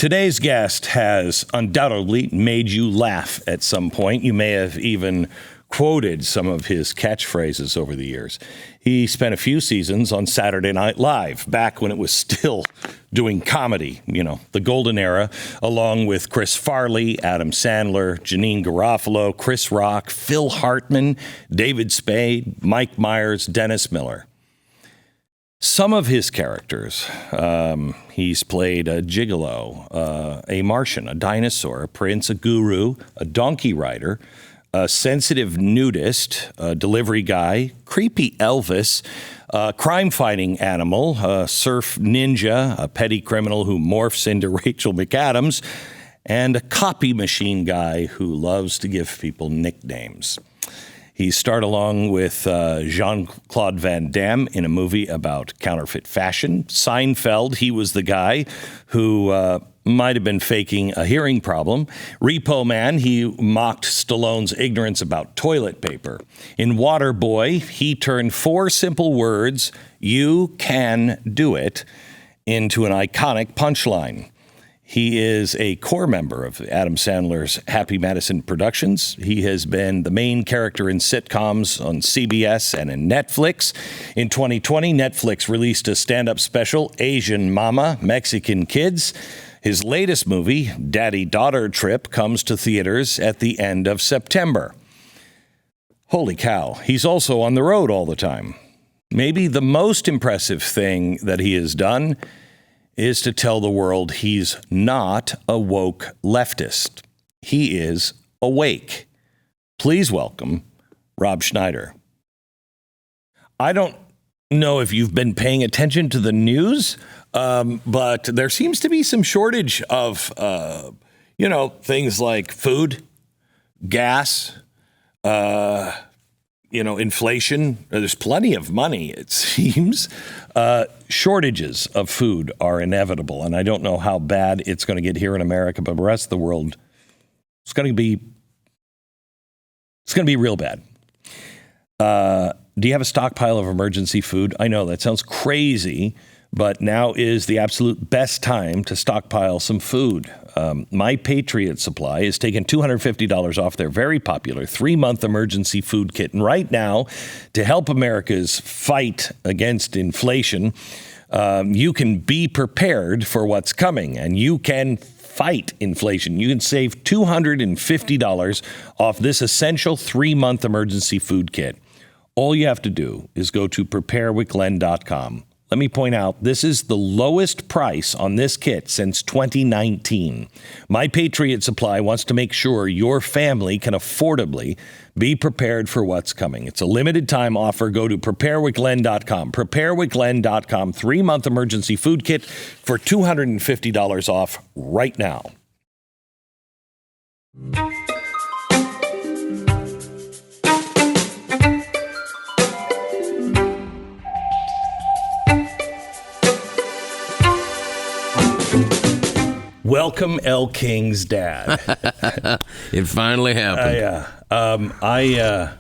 Today's guest has undoubtedly made you laugh at some point. You may have even quoted some of his catchphrases over the years. He spent a few seasons on Saturday Night Live, back when it was still doing comedy, the golden era, along with Chris Farley, Adam Sandler, Janine Garofalo, Chris Rock, Phil Hartman, David Spade, Mike Myers, Dennis Miller. Some of his characters, he's played a gigolo, a Martian, a dinosaur, a prince, a guru, a donkey rider, a sensitive nudist, a delivery guy, creepy Elvis, a crime-fighting animal, a surf ninja, a petty criminal who morphs into Rachel McAdams, and a copy machine guy who loves to give people nicknames. He starred along with Jean-Claude Van Damme in a movie about counterfeit fashion. Seinfeld, he was the guy who might have been faking a hearing problem. Repo Man, he mocked Stallone's ignorance about toilet paper. In Waterboy, he turned four simple words, "You can do it," into an iconic punchline. He is a core member of Adam Sandler's Happy Madison Productions. He has been the main character in sitcoms on CBS and in Netflix. In 2020, Netflix released a stand-up special, Asian Mama, Mexican Kids. His latest movie, Daddy-Daughter Trip, comes to theaters at the end of September. Holy cow, he's also on the road all the time. Maybe the most impressive thing that he has done is to tell the world he's not a woke leftist. He is awake. Please welcome Rob Schneider. I don't know if you've been paying attention to the news, but there seems to be some shortage of, things like food, gas, inflation. There's plenty of money, it seems. Shortages of food are inevitable, and I don't know how bad it's going to get here in America, but the rest of the world, it's going to be real bad. Do you have a stockpile of emergency food? I know that sounds crazy, but now is the absolute best time to stockpile some food. My Patriot Supply is taking $250 off their very popular 3-month emergency food kit. And right now, to help America's fight against inflation, you can be prepared for what's coming, and you can fight inflation. You can save $250 off this essential 3-month emergency food kit. All you have to do is go to preparewithglenn.com. Let me point out, this is the lowest price on this kit since 2019. My Patriot Supply wants to make sure your family can affordably be prepared for what's coming. It's a limited time offer. Go to preparewithglenn.com. Preparewithglenn.com, 3-month emergency food kit for $250 off right now. Welcome, El King's dad. It finally happened. The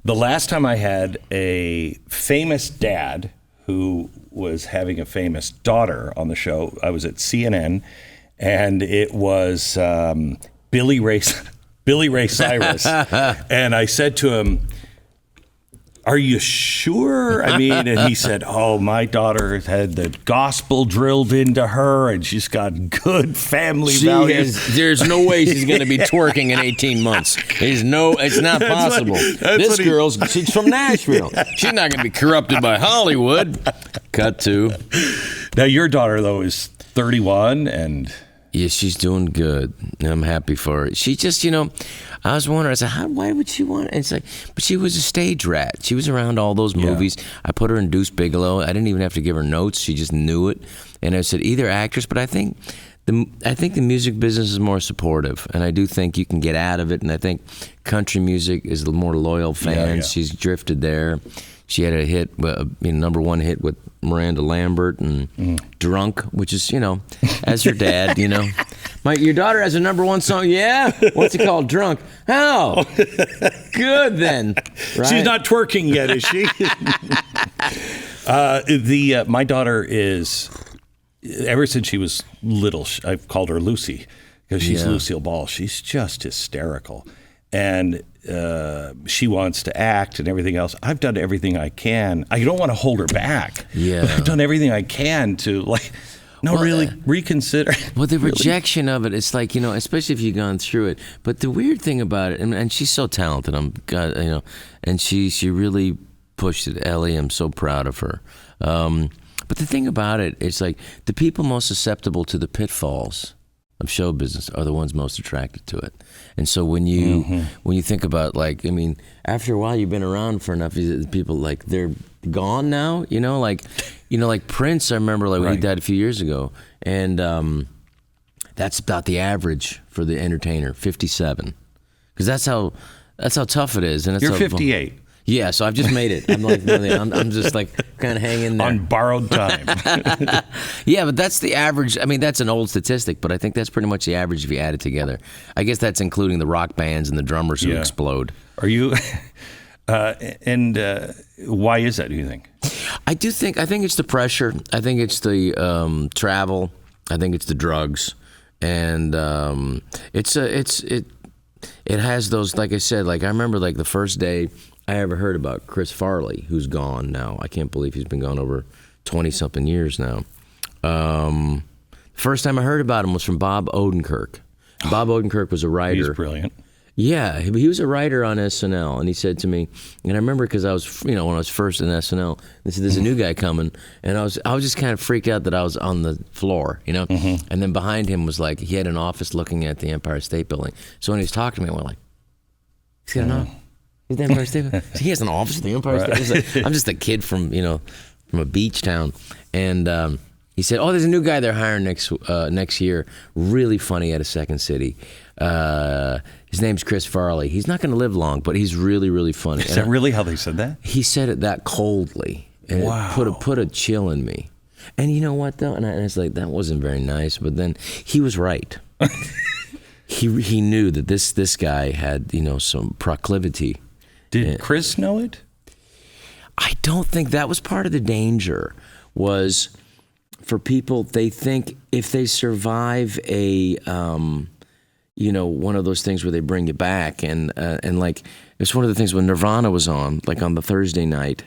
last time I had a famous dad who was having a famous daughter on the show, I was at CNN, and it was Billy Ray Cyrus. And I said to him, "Are you sure?" And he said, "Oh, my daughter had the gospel drilled into her, and she's got good family values." There's no way she's going to be twerking in 18 months. It's not possible. She's from Nashville. She's not going to be corrupted by Hollywood. Cut to. Now, your daughter, though, is 31, and... Yeah, she's doing good. I'm happy for her. She just, I was wondering, I said, why would she want it? And it's like, but she was a stage rat. She was around all those movies. Yeah. I put her in Deuce Bigalow. I didn't even have to give her notes. She just knew it. And I said, either actress, but I think the music business is more supportive, and I do think you can get out of it, and I think country music is the more loyal fans. Yeah. She's drifted there. She had a hit, number one hit with Miranda Lambert and Drunk, which is, as her dad, your daughter has a number one song. Yeah? What's it called? Drunk. Oh, good then. Right? She's not twerking yet, is she? My daughter is ever since she was little, I've called her Lucy because she's Yeah. Lucille Ball. She's just hysterical. And she wants to act and everything else. I've done everything I can. I don't want to hold her back. Yeah. But I've done everything I can to really reconsider. Well, the rejection of it, it's like, especially if you've gone through it. But the weird thing about it, and she's so talented, and she really pushed it. Ellie, I'm so proud of her. But the thing about it, it's like the people most susceptible to the pitfalls of show business are the ones most attracted to it. And so when you think about, after a while you've been around for enough, people they're gone now, like Prince, I remember when he died a few years ago, and that's about the average for the entertainer, 57, because that's how tough it is. And You're 58. Yeah, so I've just made it. I'm just kind of hanging there. On borrowed time. Yeah, but that's the average. I mean, that's an old statistic, but I think that's pretty much the average if you add it together. I guess that's including the rock bands and the drummers who explode. Are you... and why is that, do you think? I think it's the pressure. I think it's the travel. I think it's the drugs. And it has those, like I said, I remember the first day I ever heard about Chris Farley, who's gone now. I can't believe he's been gone over 20-something years now. First time I heard about him was from Bob Odenkirk. Bob Odenkirk was a writer. He's brilliant. Yeah, he was a writer on SNL, and he said to me, and I remember because I was, when I was first in SNL, they said, there's a new guy coming, and I was just kind of freaked out that I was on the floor, and then behind him was he had an office looking at the Empire State Building. So when he was talking to me, I went he's got an office. He's the Empire State Building. He has an office at the Empire State Building. I'm just a kid from a beach town, and he said, there's a new guy they're hiring next year, really funny out of Second City. His name's Chris Farley. He's not going to live long, but he's really, really funny. Is that really how they said that? He said it that coldly, and it put a chill in me. And you know what, though? And I was like, that wasn't very nice. But then he was right. He knew that this guy had some proclivity. Did Chris know it? I don't think that was part of the danger. Was for people, they think if they survive a one of those things where they bring you back, and it's one of the things when Nirvana was on the Thursday night,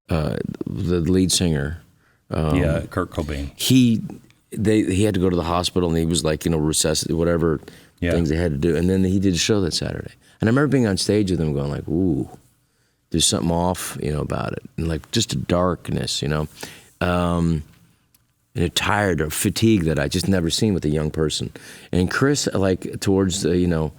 the lead singer, Kurt Cobain. He had to go to the hospital, and he was resuscitated, whatever things they had to do, and then he did a show that Saturday, and I remember being on stage with him, going ooh, there's something off, about it, and just a darkness, and a tired or fatigue that I just never seen with a young person. And Chris, towards the,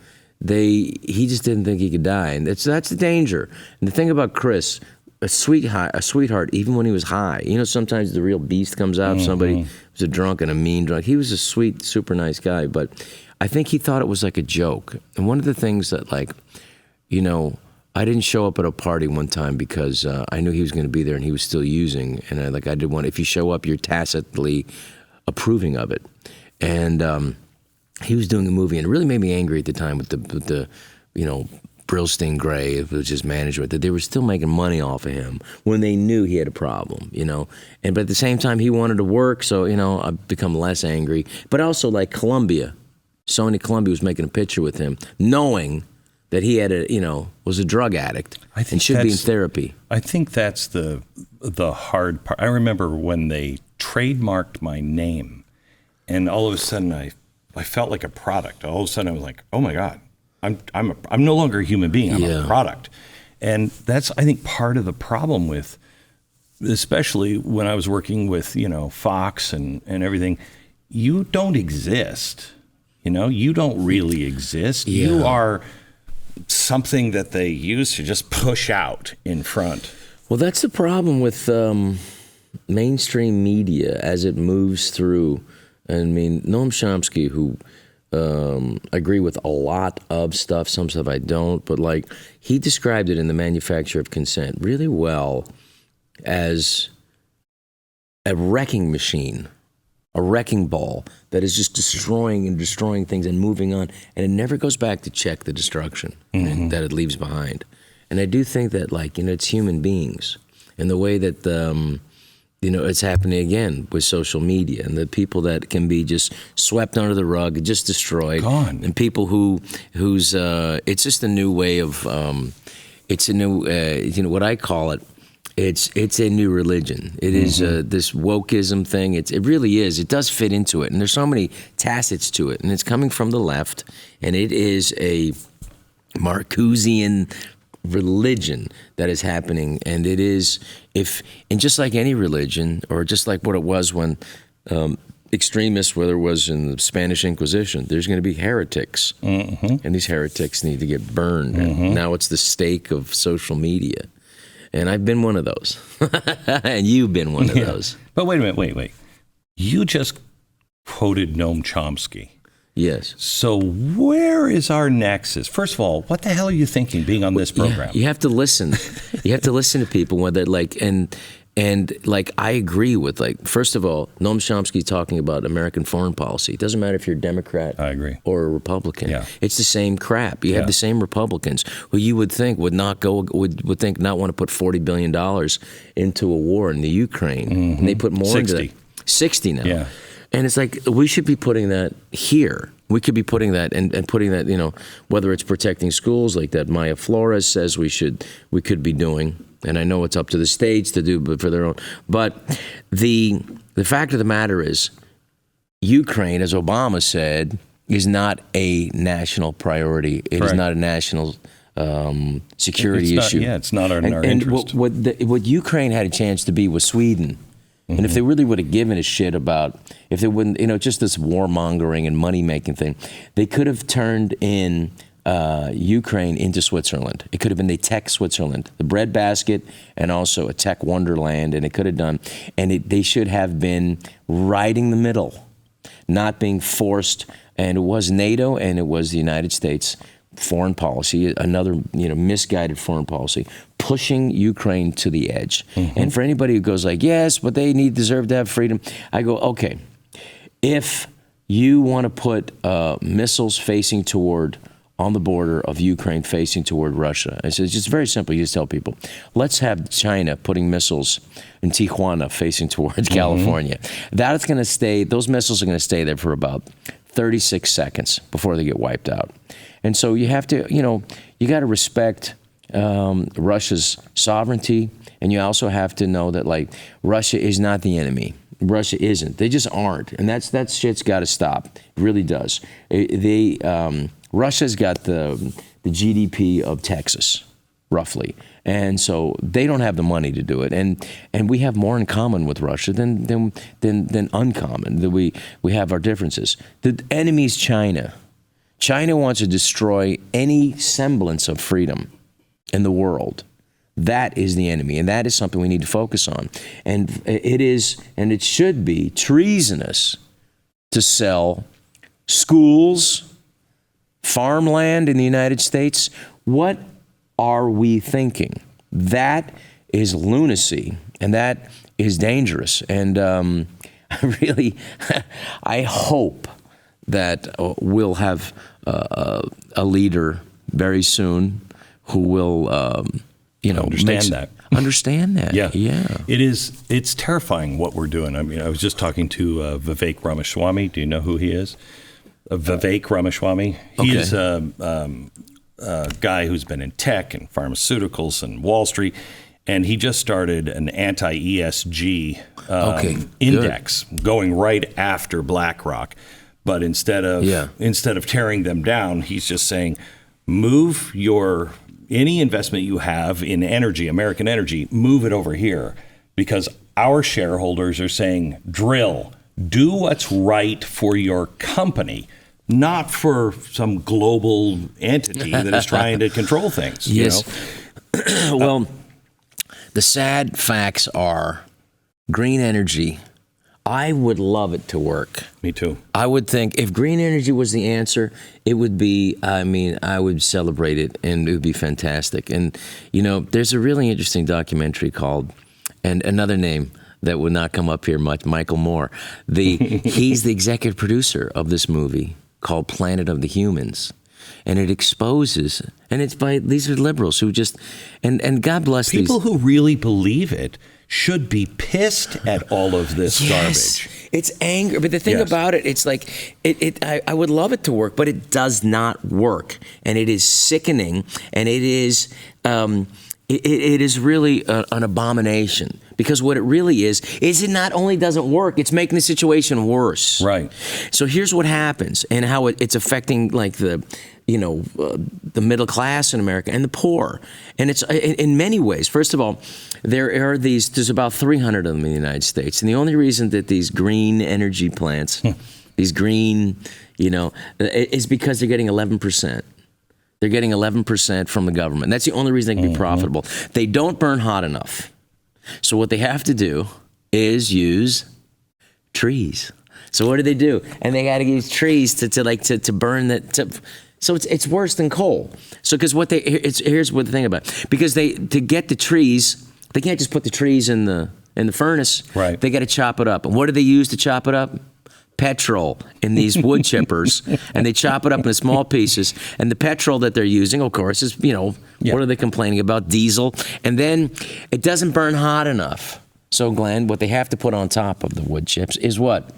he just didn't think he could die, and that's the danger. And the thing about Chris, a sweetheart, even when he was high. Sometimes the real beast comes out. Somebody was a drunk and a mean drunk. He was a sweet, super nice guy, but I think he thought it was like a joke. And one of the things that I didn't show up at a party one time because I knew he was going to be there and he was still using. And I did want, if you show up, you're tacitly approving of it. And he was doing a movie, and it really made me angry at the time with the Brillstein Gray, which is management, that they were still making money off of him when they knew he had a problem, And but at the same time, he wanted to work, so I've become less angry. But also Columbia, Sony Columbia was making a picture with him, knowing that he had was a drug addict and should be in therapy. I think that's the hard part. I remember when they trademarked my name, and all of a sudden I felt like a product. All of a sudden I was like, oh my God, I'm no longer a human being. I'm a product, and that's, I think, part of the problem with, especially when I was working with Fox and everything. You don't exist. You don't really exist. Yeah. You are something that they use to just push out in front. Well, that's the problem with mainstream media as it moves through. I mean, Noam Chomsky, who I agree with a lot of stuff, some stuff I don't, but he described it in The Manufacture of Consent really well as a wrecking machine, a wrecking ball that is just destroying things and moving on, and it never goes back to check the destruction that it leaves behind. And I do think that it's human beings, and the way that it's happening again with social media and the people that can be just swept under the rug, just destroyed. Gone. And people who's it's just a new way of, it's a new, what I call it, it's a new religion. It is this wokeism thing. It really is. It does fit into it. And there's so many tacits to it. And it's coming from the left. And it is a Marcusian religion that is happening, and it is and just like any religion, or just like what it was when extremists, whether it was in the Spanish Inquisition, there's going to be heretics, and these heretics need to get burned. And now it's the stake of social media, and I've been one of those, and you've been one of those. But wait a minute, wait. You just quoted Noam Chomsky. Yes. So where is our nexus? First of all, what the hell are you thinking being on this program? You have to listen. You have to listen to people, whether and I agree with, first of all, Noam Chomsky talking about American foreign policy. It doesn't matter if you're a Democrat I agree. or a Republican. Yeah. It's the same crap. You have the same Republicans who you would think would not want to put $40 billion into a war in the Ukraine. And they put more 60. into that. 60 now. Yeah. And it's like, we should be putting that here. We could be putting that and putting that, whether it's protecting schools like that Maya Flores says we could be doing. And I know it's up to the states to do, but for their own. But the fact of the matter is, Ukraine, as Obama said, is not a national priority. It is not a national security issue. It's not in our interest. What Ukraine had a chance to be was Sweden. And if they really would have given a shit about, if they wouldn't, just this warmongering and money-making thing, they could have turned in Ukraine into Switzerland. It could have been the tech Switzerland, the breadbasket, and also a tech wonderland, and it could have done. And they should have been right in the middle, not being forced. And it was NATO and it was the United States foreign policy, another misguided foreign policy, pushing Ukraine to the edge. And for anybody who goes like, yes, but they deserve to have freedom, I go, okay, if you want to put missiles facing toward, on the border of Ukraine facing toward Russia, it's just very simple. You just tell people, let's have China putting missiles in Tijuana facing towards California. That's going to stay, those missiles are going to stay there for about 36 seconds before they get wiped out. And so you have to, you got to respect Russia's sovereignty, and you also have to know that, Russia is not the enemy. Russia isn't. They just aren't, and that shit's got to stop. It really does. Russia's got the GDP of Texas, roughly, and so they don't have the money to do it. And we have more in common with Russia than uncommon. That we have our differences. The enemy's China. China wants to destroy any semblance of freedom in the world. That is the enemy, and that is something we need to focus on. And it is, and it should be, treasonous to sell schools, farmland in the United States. What are we thinking? That is lunacy, and that is dangerous. And I hope that we'll have a leader very soon who will, understand that. Yeah. It's terrifying what we're doing. I mean, I was just talking to Vivek Ramaswamy. Do you know who he is? Vivek Ramaswamy. He is a guy who's been in tech and pharmaceuticals and Wall Street, and he just started an anti-ESG index going right after BlackRock. But instead of tearing them down, he's just saying, move any investment you have in energy, American energy, move it over here, because our shareholders are saying, drill, do what's right for your company, not for some global entity that is trying to control things. Yes. Well, the sad facts are green energy. I would love it to work. Me too. I would think if green energy was the answer, it would be, I would celebrate it, and it would be fantastic. And, there's a really interesting documentary called, and another name that would not come up here much, Michael Moore. He's the executive producer of this movie called Planet of the Humans. and it exposes, and these are liberals who just, and God bless people who really believe it should be pissed at all of this garbage. It's anger, but the thing about it, it's like I would love it to work, but it does not work, and it is sickening, and it is really an abomination. Because what it really is it not only doesn't work, it's making the situation worse. Right. So here's what happens, and how it's affecting like the middle class in America and the poor. And it's in many ways. First of all, there's about 300 of them in the United States. And the only reason that these green energy plants, these green, is because they're getting 11%. They're getting 11% from the government. That's the only reason they can be profitable. They don't burn hot enough. So what they have to do is use trees. So what do? And they got to use trees to burn that. So it's worse than coal. So because here's what the thing about it. Because to get the trees, they can't just put the trees in the furnace. Right. They got to chop it up. And what do they use to chop it up? Petrol in these wood chippers, and they chop it up into small pieces. And the petrol that they're using, of course, is what are they complaining about? Diesel. And then it doesn't burn hot enough. So Glenn, what they have to put on top of the wood chips is what?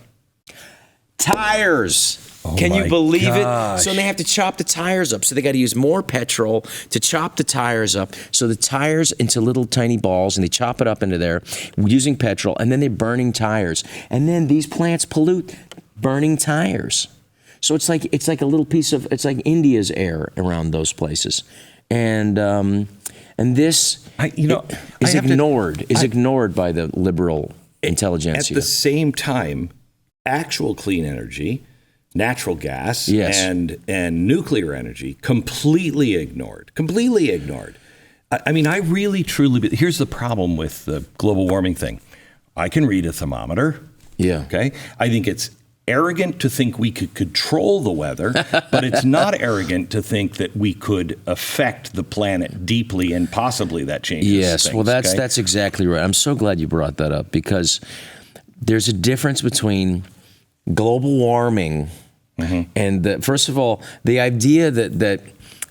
Tires. Can you believe it? So they have to chop the tires up. So they got to use more petrol to chop the tires up. So the tires into little tiny balls, and they chop it up into there using petrol, and then they're burning tires. And then these plants pollute burning tires. So it's like a little piece of, it's like India's air around those places. And this is ignored by the liberal intelligentsia. At the same time, actual clean energy, natural gas, and nuclear energy, completely ignored. I mean, I really, truly, here's the problem with the global warming thing. I can read a thermometer. Yeah. Okay. I think it's arrogant to think we could control the weather, but it's not arrogant to think that we could affect the planet deeply, and possibly that changes things. Well, that's exactly right. I'm so glad you brought that up, because there's a difference between global warming and first of all, the idea that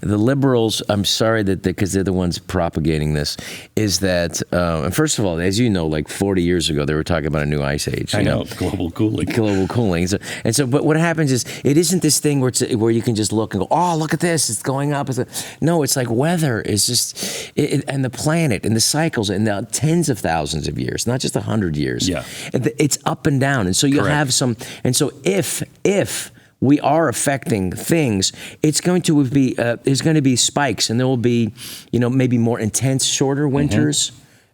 the liberals, I'm sorry because they're the ones propagating this, is that, and first of all, as you know, like 40 years ago, they were talking about a new ice age. I know, global cooling. Global cooling. But what happens is, it isn't this thing where you can just look and go, oh, look at this, it's going up. No, it's like weather is just, and the planet and the cycles and the tens of thousands of years, not just 100 years. Yeah. It's up and down. And so you'll have some, and so if we are affecting things, it's going to be there's going to be spikes, and there will be maybe more intense, shorter winters,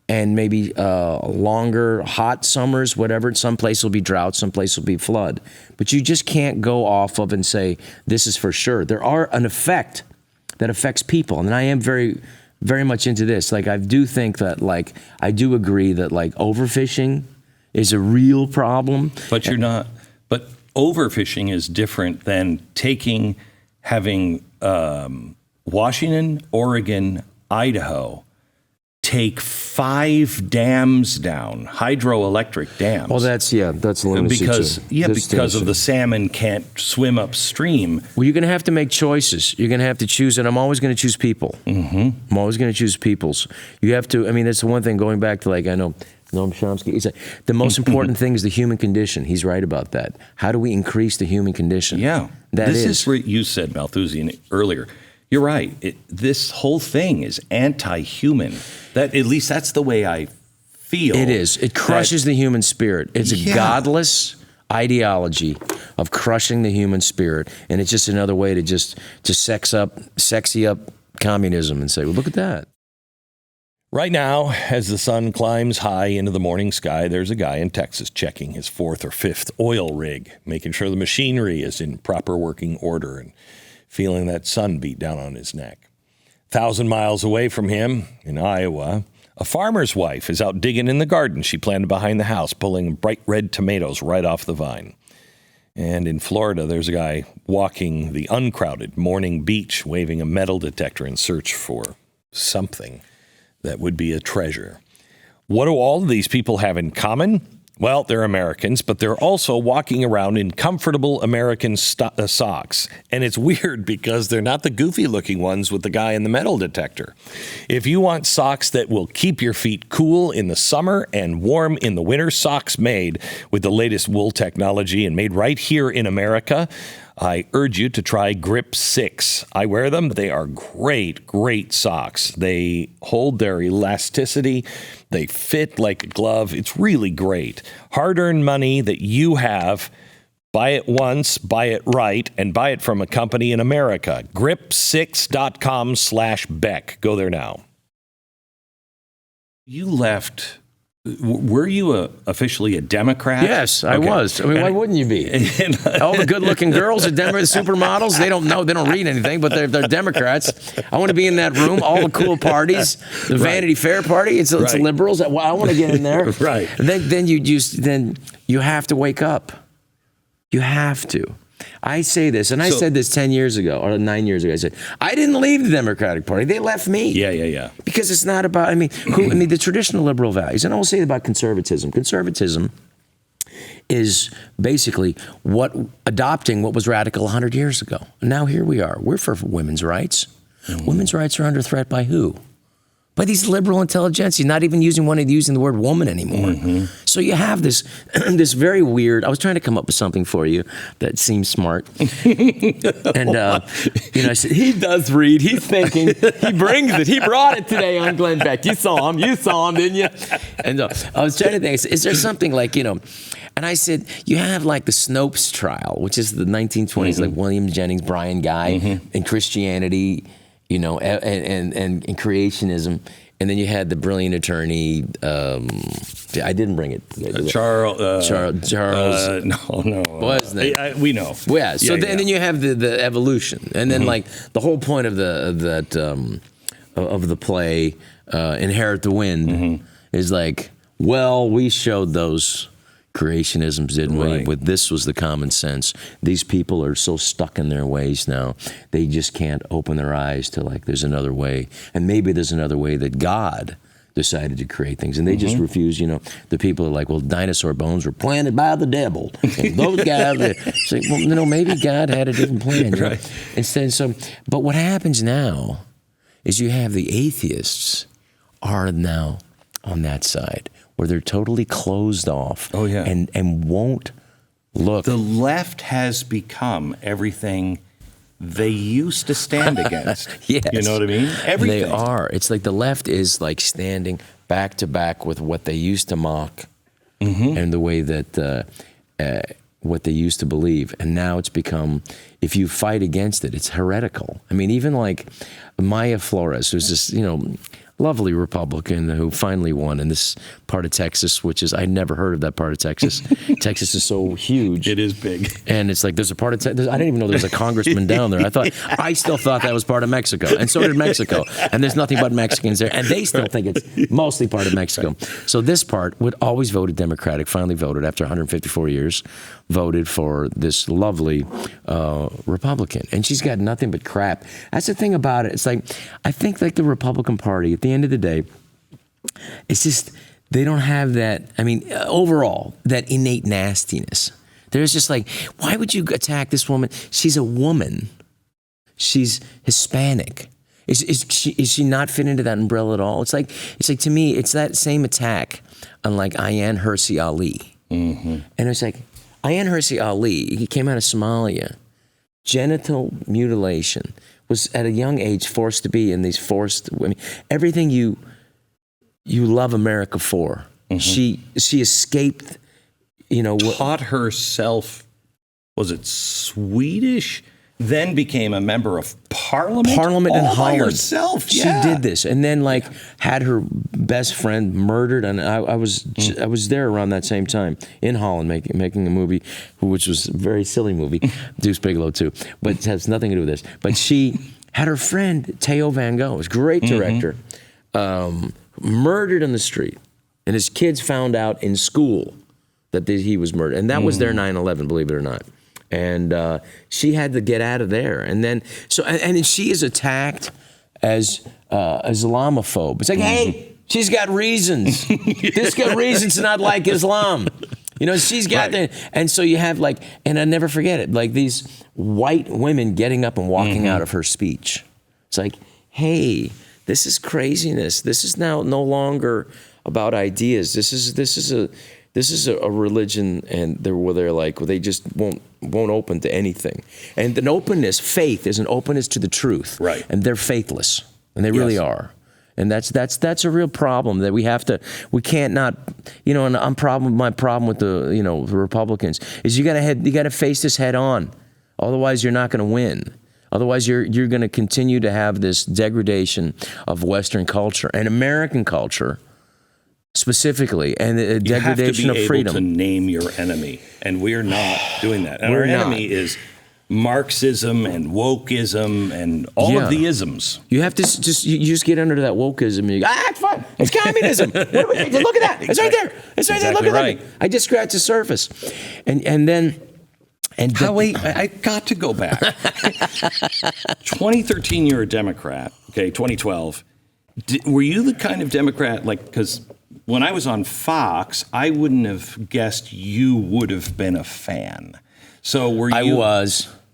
and maybe longer hot summers, whatever. Some place will be drought, some place will be flood, but you just can't go off of and say this is for sure. There are an effect that affects people, and I am very, very much into this. Like, I do think that, like, I do agree that, like, overfishing is a real problem. But you're not. But overfishing is different than having Washington, Oregon, Idaho take 5 dams down, hydroelectric dams. Well, that's lunacy because of the salmon can't swim upstream. Well, you're going to have to make choices. You're going to have to choose, and I'm always going to choose people. I'm always going to choose peoples. You have to. I mean, that's the one thing. Going back to, like, I know Noam Chomsky, he said, the most important thing is the human condition. He's right about that. How do we increase the human condition? Yeah. This is what you said, Malthusian, earlier. You're right. This whole thing is anti-human. At least that's the way I feel. It is. It crushes the human spirit. It's a godless ideology of crushing the human spirit, and it's just another way to sexy up communism and say, well, look at that. Right now, as the sun climbs high into the morning sky, there's a guy in Texas checking his 4th or 5th oil rig, making sure the machinery is in proper working order and feeling that sun beat down on his neck. 1,000 miles away from him, in Iowa, a farmer's wife is out digging in the garden she planted behind the house, pulling bright red tomatoes right off the vine. And in Florida, there's a guy walking the uncrowded morning beach, waving a metal detector in search for something that would be a treasure. What do all of these people have in common? Well, they're Americans, but they're also walking around in comfortable American socks. And it's weird because they're not the goofy-looking ones with the guy in the metal detector. If you want socks that will keep your feet cool in the summer and warm in the winter, socks made with the latest wool technology and made right here in America, I urge you to try Grip 6. I wear them. They are great, great socks. They hold their elasticity. They fit like a glove. It's really great. Hard-earned money that you have. Buy it once, buy it right, and buy it from a company in America. Grip6.com/Beck. Go there now. You left. Were you officially a Democrat? Yes, I was. I mean, why wouldn't you be? All the good-looking girls at Denver, the supermodels, they don't know, they don't read anything, but they're Democrats. I want to be in that room, all the cool parties, the Vanity Fair party, it's liberals. I want to get in there. Right. And then you have to wake up. You have to. I say this, and I said this 10 years ago, or 9 years ago. I said, I didn't leave the Democratic Party. They left me. Yeah. Because it's not about, the traditional liberal values. And I will say about conservatism. Conservatism is basically adopting what was radical 100 years ago. Now here we are. We're for women's rights. Mm-hmm. Women's rights are under threat by who? By these liberal intelligentsia, not even using the word woman anymore. Mm-hmm. So you have this very weird. I was trying to come up with something for you that seems smart, and I said he does read. He's thinking. He brings it. He brought it today on Glenn Beck. You saw him, didn't you? And I was trying to think. Is there something like And I said you have like the Snopes trial, which is the 1920s, mm-hmm. like William Jennings Bryan guy, mm-hmm. and Christianity. And creationism, and then you had the brilliant attorney. I didn't bring it. Charles. No. What was his name? We know. Well, yeah. So then you have the evolution, and then mm-hmm. like the whole point of the play, Inherit the Wind, mm-hmm. is like, well, we showed those creationisms, didn't we? But this was the common sense. These people are so stuck in their ways now, they just can't open their eyes to like there's another way, and maybe there's another way that God decided to create things, and they mm-hmm. just refuse. The people are like, well, dinosaur bones were planted by the devil, and those guys say, well, maybe God had a different plan, right? Instead, but what happens now is you have the atheists are now on that side, where they're totally closed off and won't look. The left has become everything they used to stand against. Yes. You know what I mean? Everything. They are. It's like the left is like standing back to back with what they used to mock mm-hmm. and the way that what they used to believe. And now it's become, if you fight against it, it's heretical. I mean, even like Maya Flores, who's this, lovely Republican who finally won in this part of Texas, which is, I'd never heard of that part of Texas. Texas is so huge. It is big. And it's like, there's a part of Texas, I didn't even know there was a congressman down there. I still thought that was part of Mexico. And so did Mexico. And there's nothing but Mexicans there. And they still think it's mostly part of Mexico. So this part would always voted Democratic, finally voted after 154 years, voted for this lovely Republican. And she's got nothing but crap. That's the thing about it. It's like, I think like the Republican Party, at the end of the day, it's just, they don't have that, overall, that innate nastiness. There's just like, why would you attack this woman? She's a woman. She's Hispanic. Is she not fit into that umbrella at all? It's like to me, it's that same attack on like Ayaan Hirsi Ali. Mm-hmm. And it's like, Ayaan Hirsi Ali, he came out of Somalia. Genital mutilation, was at a young age forced to be in these everything you love America for. Mm-hmm. She escaped, taught herself, was it Swedish? Then became a member of Parliament in Holland. Herself. She did this, and then had her best friend murdered. And I was there around that same time in Holland making a movie, which was a very silly movie, Deuce Bigalow too, but it has nothing to do with this. But she had her friend Theo Van Gogh, was a great director, murdered in the street, and his kids found out in school that he was murdered, and that was their 9/11, believe it or not. And she had to get out of there, and then and she is attacked as Islamophobe. It's like, hey, She's got reasons. This got reasons to not like Islam. You know, she's got that. And so you have like, and I never forget it, like these white women getting up and walking out of her speech. It's like, hey, this is craziness. This is now no longer about ideas. This is a religion, and they're like, they just won't open to anything. And an openness, faith is an openness to the truth. Right. And they're faithless, and they really are. And that's a real problem that we can't not, you know, and my problem with the, you know, the Republicans is you gotta face this head on. Otherwise you're not gonna win. Otherwise you're gonna continue to have this degradation of Western culture and American culture specifically, and the degradation of freedom. You have to be able to name your enemy, and we're not doing that. And our enemy is Marxism and wokeism and all of the isms. You have to you just get under that wokeism. And you go, it's fun. It's communism. Look at that. It's right there. It's right there. Look at that. I just scratched the surface. And then... wait, I got to go back. 2013, you're a Democrat. Okay, 2012. Were you the kind of Democrat, like, because when I was on Fox, I wouldn't have guessed you would have been a fan. So were you?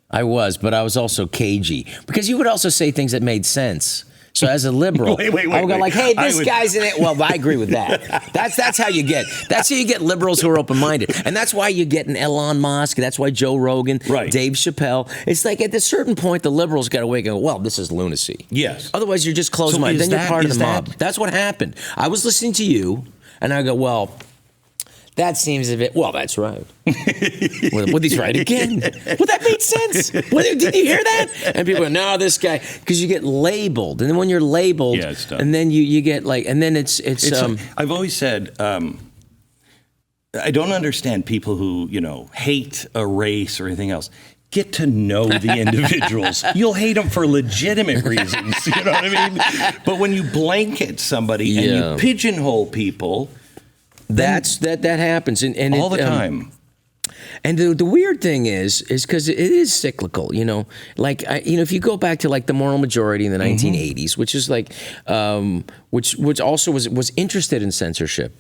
I was, but I was also cagey because you would also say things that made sense. So as a liberal, I would go like, "Hey, this guy's in it." Well, I agree with that. That's how you get. That's how you get liberals who are open-minded, and that's why you get an Elon Musk. That's why Joe Rogan, Dave Chappelle. It's like at a certain point, the liberals got to wake up. Well, this is lunacy. Yes. Otherwise, you're just closed-minded. Then you're part of the mob. That's what happened. I was listening to you, and I go, "Well, that seems a bit." Well, that's right. Well, he's right again. Well, that made sense. Did you hear that? And people go, "No, this guy," because you get labeled, and then when you're labeled, and then you get like, and then it's I've always said, I don't understand people who hate a race or anything else. Get to know the individuals. You'll hate them for legitimate reasons. You know what I mean? But when you blanket somebody and you pigeonhole people. That happens and all the time. And the weird thing is because it is cyclical, like if you go back to like the moral majority in the 1980s, which is like which also was interested in censorship,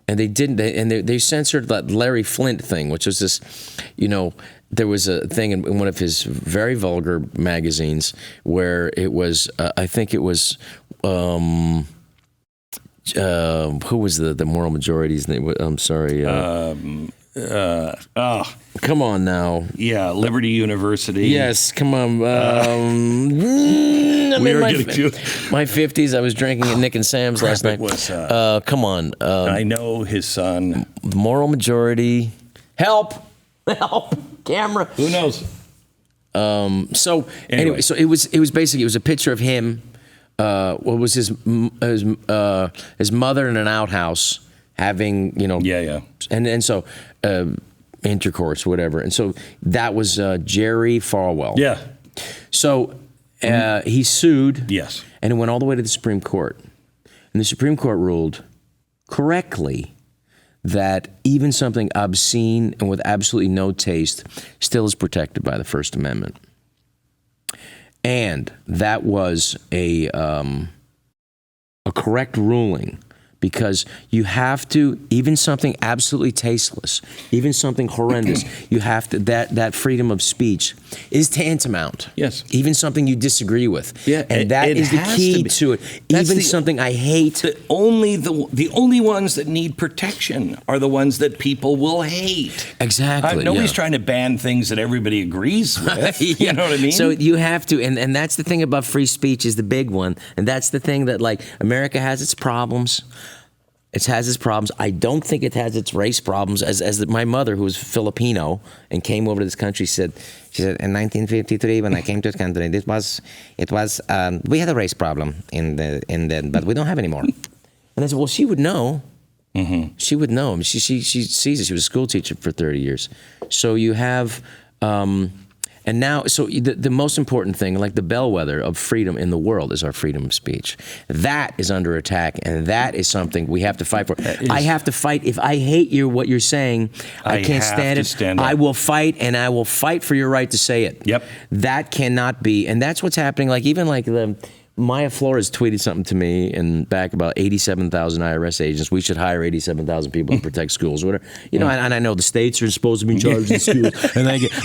and they censored that Larry Flint thing, which was this, there was a thing in one of his very vulgar magazines where it was I think it was. Who was the moral majority's name? I'm sorry. Come on now. Yeah, Liberty University. Yes, come on. I'm in my 50s. I was drinking at Nick and Sam's last night. Come on. I know his son. Moral majority. Help. Camera. Who knows? So anyway, so it was basically a picture of him. What was his mother in an outhouse having, and so intercourse, whatever. And so that was Jerry Falwell. Yeah. So he sued. Yes. And it went all the way to the Supreme Court. And the Supreme Court ruled correctly that even something obscene and with absolutely no taste still is protected by the First Amendment. And that was a correct ruling, because you have to, even something absolutely tasteless, even something horrendous, you have to, that freedom of speech is tantamount. Yes. Even something you disagree with. Yeah. And that is the key to it. Even something I hate. The only ones that need protection are the ones that people will hate. Exactly. Nobody's trying to ban things that everybody agrees with. You know what I mean? So you have to, and that's the thing about free speech is the big one. And that's the thing that, like, America has its problems. It has its problems. I don't think it has its race problems. As my mother, who was Filipino and came over to this country, she said in 1953 when I came to this country, we had a race problem but we don't have anymore. And I said, well, she would know. Mm-hmm. She would know. I mean, she sees it. She was a school teacher for 30 years. So you have. And now, so the most important thing, like the bellwether of freedom in the world, is our freedom of speech. That is under attack, and that is something we have to fight for. I have to fight. If I hate what you're saying, I can't stand it. I will fight, and I will fight for your right to say it. Yep. That cannot be, and that's what's happening. Like even like Maya Flores tweeted something to me and back about 87,000 IRS agents. We should hire 87,000 people to protect schools. Whatever. You know, and I know the states are supposed to be in charge of the schools.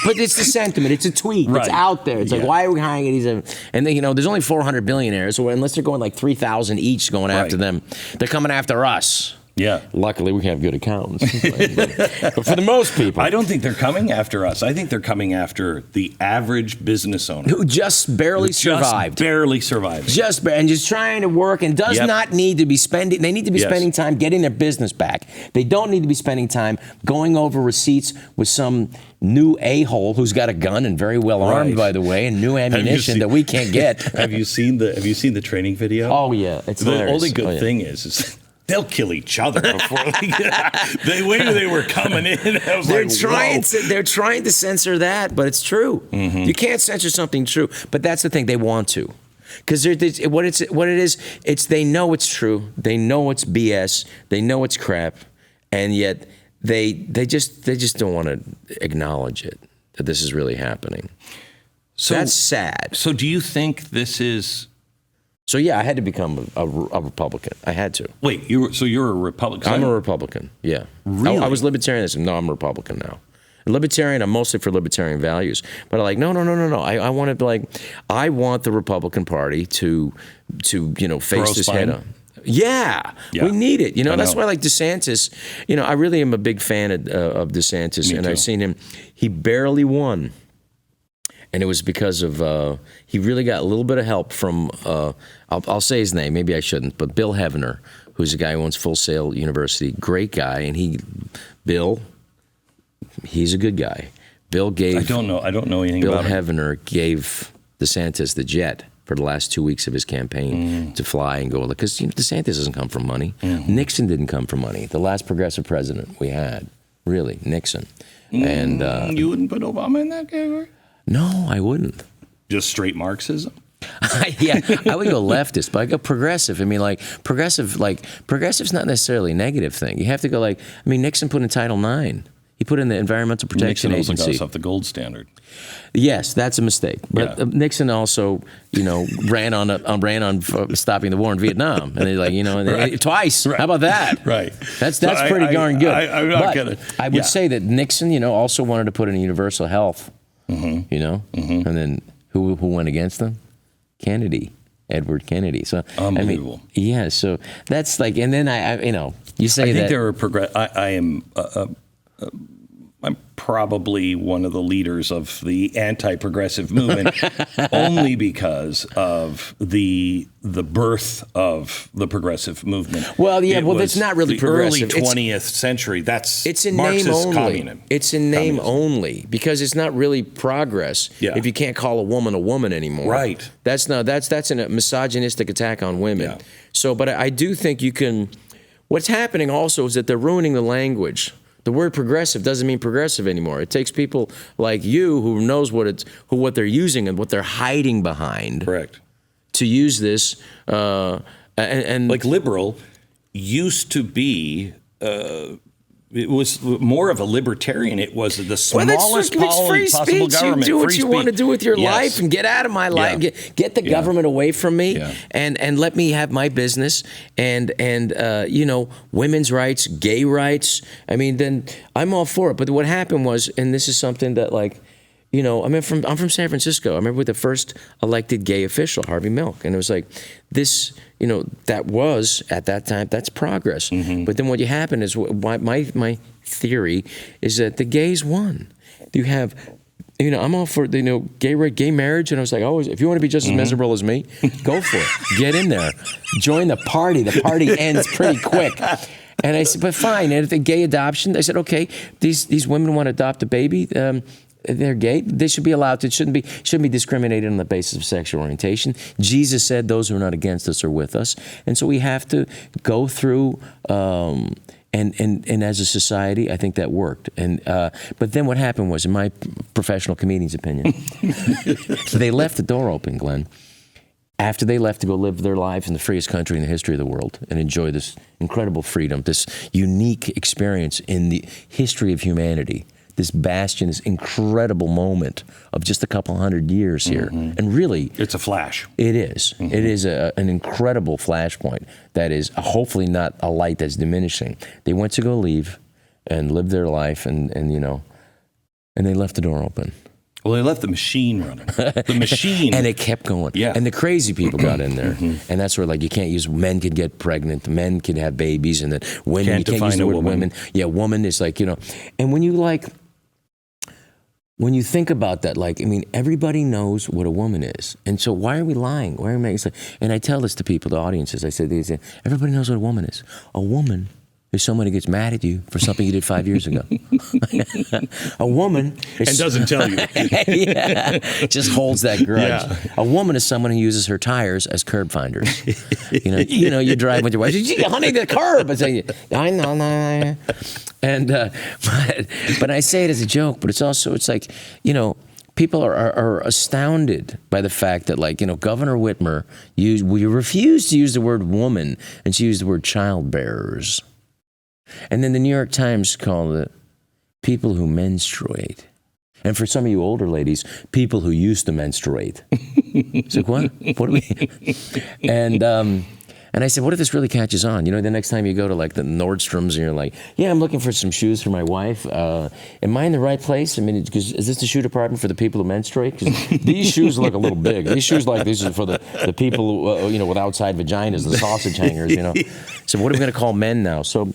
But it's the sentiment. It's a tweet. Right. It's out there. It's like, why are we hiring 87? And then, you know, there's only 400 billionaires. So unless they're going like 3,000 each going after them, they're coming after us. Yeah. Luckily, we have good accountants. But for the most people. I don't think they're coming after us. I think they're coming after the average business owner. Who just barely survived. Barely survived. And just trying to work and does not need to be spending. They need to be spending time getting their business back. They don't need to be spending time going over receipts with some new a-hole who's got a gun and very well armed, by the way, and new ammunition that we can't get. Have you seen the training video? Oh, yeah. It's the hilarious. only good thing is they'll kill each other before the way they were coming in. I was they're trying to censor that, but it's true. Mm-hmm. You can't censor something true, but that's the thing, they want to. Because what it is, it's they know it's true, they know it's BS, they know it's crap, and yet they just don't want to acknowledge it, that this is really happening. So that's sad. So do you think this is? So yeah, I had to become a Republican. I had to. Wait, you're a Republican? I'm a Republican. Yeah. Really? I was libertarian. I said, no, I'm a Republican now. And libertarian, I'm mostly for libertarian values. But I'm like, no. I want to be like, I want the Republican Party to face this head on. Yeah, we need it. You know, that's why like DeSantis. You know, I really am a big fan of DeSantis, and I've seen him. He barely won. And it was because of, he really got a little bit of help from, I'll say his name, maybe I shouldn't, but Bill Heavener, who's a guy who owns Full Sail University, great guy. And he's a good guy. Bill gave. I don't know anything about it. Bill Heavener gave DeSantis the jet for the last 2 weeks of his campaign to fly and go, because DeSantis doesn't come from money. Nixon didn't come from money. The last progressive president we had, really, Nixon. And you wouldn't put Obama in that category? No, I wouldn't. Just straight Marxism? Yeah, I would go leftist, but I go progressive. I mean, progressive's not necessarily a negative thing. You have to go Nixon put in Title IX. He put in the Environmental Protection Agency. Nixon also got us off the gold standard. Yes, that's a mistake. But Nixon also, ran on stopping the war in Vietnam, and they're like, twice. Right. How about that? Right. That's pretty darn good. I'm not gonna. I would say that Nixon, also wanted to put in universal health. And then who went against them? Edward Kennedy. So unbelievable. So that's like, and then you say I think that there are I'm probably one of the leaders of the anti-progressive movement, only because of the birth of the progressive movement. Well, that's not really progressive. The early 20th century. It's in Marxist name only. Communism. It's in name only, because it's not really progress if you can't call a woman anymore. Right. That's a misogynistic attack on women. Yeah. So, but I do think you can. What's happening also is that they're ruining the language. The word progressive doesn't mean progressive anymore. It takes people like you who knows what they're using and what they're hiding behind. Correct. To use this and like liberal used to be. It was more of a libertarian. It was the smallest possible government. You do what you want to do with your life and get out of my life. Get the government away from me and let me have my business and women's rights, gay rights. I mean, then I'm all for it. But what happened was, and this is something that I'm from San Francisco. I remember with the first elected gay official, Harvey Milk, and it was like this. That was at that time. That's progress. But then what happened is my theory is that the gays won. You have. I'm all for gay marriage, and I was like, if you want to be just as miserable as me, go for it. Get in there, join the party. The party ends pretty quick. And I said, but fine. And if the gay adoption, I said, okay, these women want to adopt a baby. They're gay. They should be allowed to. It shouldn't be discriminated on the basis of sexual orientation. Jesus said, "Those who are not against us are with us," and so we have to go through. And as a society, I think that worked. And but then what happened was, in my professional comedian's opinion, they left the door open, Glenn. After they left to go live their lives in the freest country in the history of the world and enjoy this incredible freedom, this unique experience in the history of humanity. this bastion, this incredible moment of just a couple hundred years here. And really, it's a flash. It is. It is an incredible flashpoint that is hopefully not a light that's diminishing. They went to go leave and live their life, and they left the door open. Well, they left the machine running. The machine. And it kept going. Yeah. And the crazy people got in there. And that's where, like, you can't use, men could get pregnant, men could have babies, and then women, you can't use the word women. Yeah, woman is like, and when you think about that, like, I mean, everybody knows what a woman is. And so why are we lying? Why are we making, and I tell this to people, the audiences, I say, everybody knows what a woman is. A woman is someone who gets mad at you for something you did 5 years ago. A woman is... And doesn't tell you. Yeah, just holds that grudge. Yeah. A woman is someone who uses her tires as curb finders. You drive with your wife, honey, the curb. I know. And, but I say it as a joke, but it's like, people are astounded by the fact that, like, Governor Whitmer we refused to use the word woman, and she used the word child bearers. And then the New York Times called it people who menstruate. And for some of you older ladies, people who used to menstruate. It's like, what? What do we? And I said, what if this really catches on? The next time you go to, like, the Nordstrom's and you're like, yeah, I'm looking for some shoes for my wife. Am I in the right place? I mean, is this the shoe department for the people who menstruate? 'Cause these shoes look a little big. These shoes like these are for the people who, with outside vaginas, the sausage hangers, So what are we going to call men now? So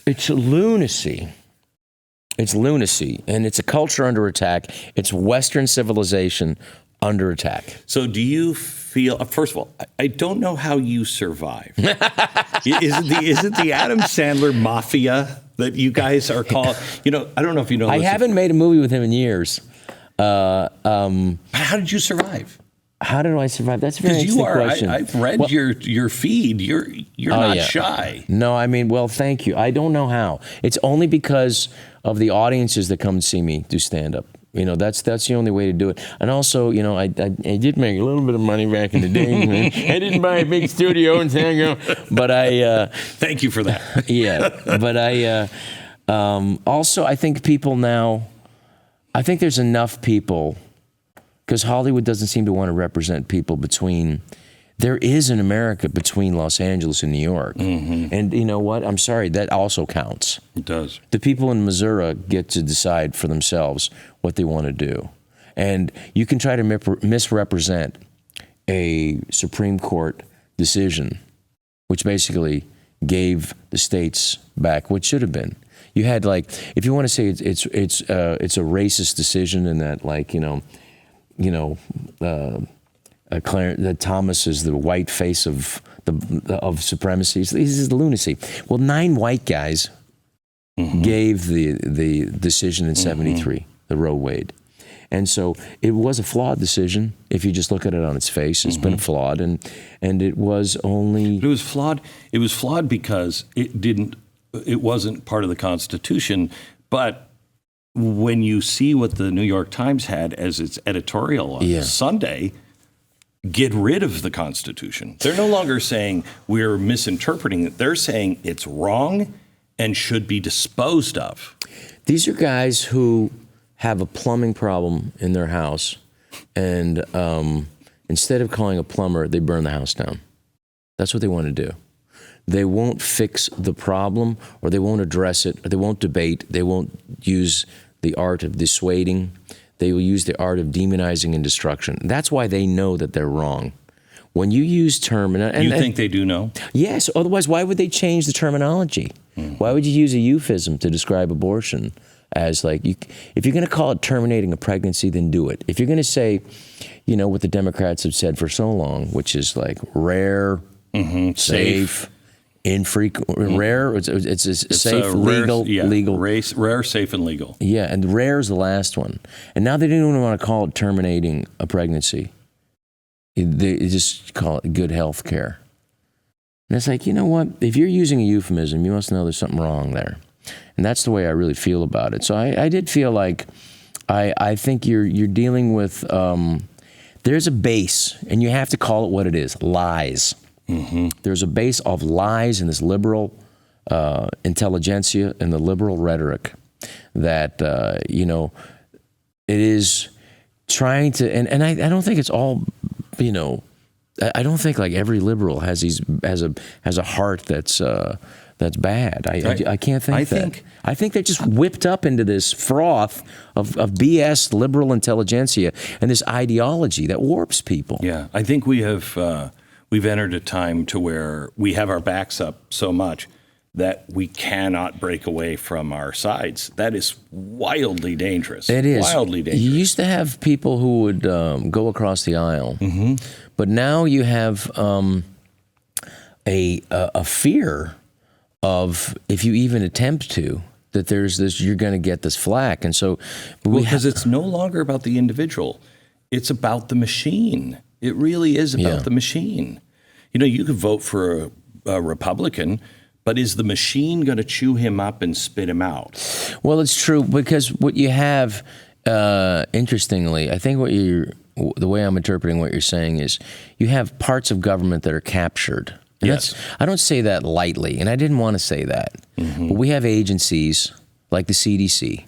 it's lunacy. It's lunacy. And it's a culture under attack. It's Western civilization under attack. So do you feel, first of all, I don't know how you survive. Is it the Adam Sandler mafia that you guys are called? I don't know if you know. I haven't made a movie with him in years. How did you survive? How did I survive? That's a very interesting question. I've read your feed. You're not shy. No, I mean, well, thank you. I don't know how. It's only because of the audiences that come and see me do stand-up. That's the only way to do it. And also, I did make a little bit of money back in the day. I didn't buy a big studio in San Diego, but I... Thank you for that. Yeah, but I... also, I think people now... I think there's enough people... Because Hollywood doesn't seem to want to represent people between... There is an America between Los Angeles and New York. And you know what? I'm sorry, that also counts. It does. The people in Missouri get to decide for themselves what they want to do. And you can try to misrepresent a Supreme Court decision, which basically gave the states back what should have been. You had, like, if you want to say it's a racist decision in that, like, that Thomas is the white face of supremacy. This is lunacy. Well, 9 white guys gave the decision in '73, the Roe Wade, and so it was a flawed decision. If you just look at it on its face, it's been flawed, and it was only. But it was flawed. It was flawed because it wasn't part of the Constitution, but. When you see what the New York Times had as its editorial on Sunday, get rid of the Constitution. They're no longer saying we're misinterpreting it. They're saying it's wrong and should be disposed of. These are guys who have a plumbing problem in their house, and instead of calling a plumber, they burn the house down. That's what they want to do. They won't fix the problem, or they won't address it, or they won't debate. They won't use the art of dissuading. They will use the art of demonizing and destruction. That's why they know that they're wrong. When you use you think they do know? Yes. Otherwise, why would they change the terminology? Why would you use a euphemism to describe abortion as, like, if you're going to call it terminating a pregnancy, then do it. If you're going to say, what the Democrats have said for so long, which is like rare, safe, infrequent, rare. It's safe, legal, legal. Rare, safe, and legal. Yeah, and rare is the last one. And now they don't even want to call it terminating a pregnancy. They just call it good health care. And it's like, you know what? If you're using a euphemism, you must know there's something wrong there. And that's the way I really feel about it. So I did feel like I think you're dealing with there's a base, and you have to call it what it is: lies. There's a base of lies in this liberal intelligentsia and the liberal rhetoric. that, it is trying to, and I don't think it's all, I don't think like every liberal has a heart that's bad. I can't think that. I think they're just whipped up into this froth of BS liberal intelligentsia and this ideology that warps people. Yeah, I think we've entered a time to where we have our backs up so much that we cannot break away from our sides. That is wildly dangerous. It is. Wildly dangerous. You used to have people who would go across the aisle, but now you have a fear of, if you even attempt to, that there's this, you're going to get this flack. And so, because it's no longer about the individual. It's about the machine. It really is about the machine. You could vote for a Republican, but is the machine going to chew him up and spit him out? Well, it's true, because what you have, interestingly, I think the way I'm interpreting what you're saying is you have parts of government that are captured. And yes. I don't say that lightly, and I didn't want to say that. But we have agencies like the CDC,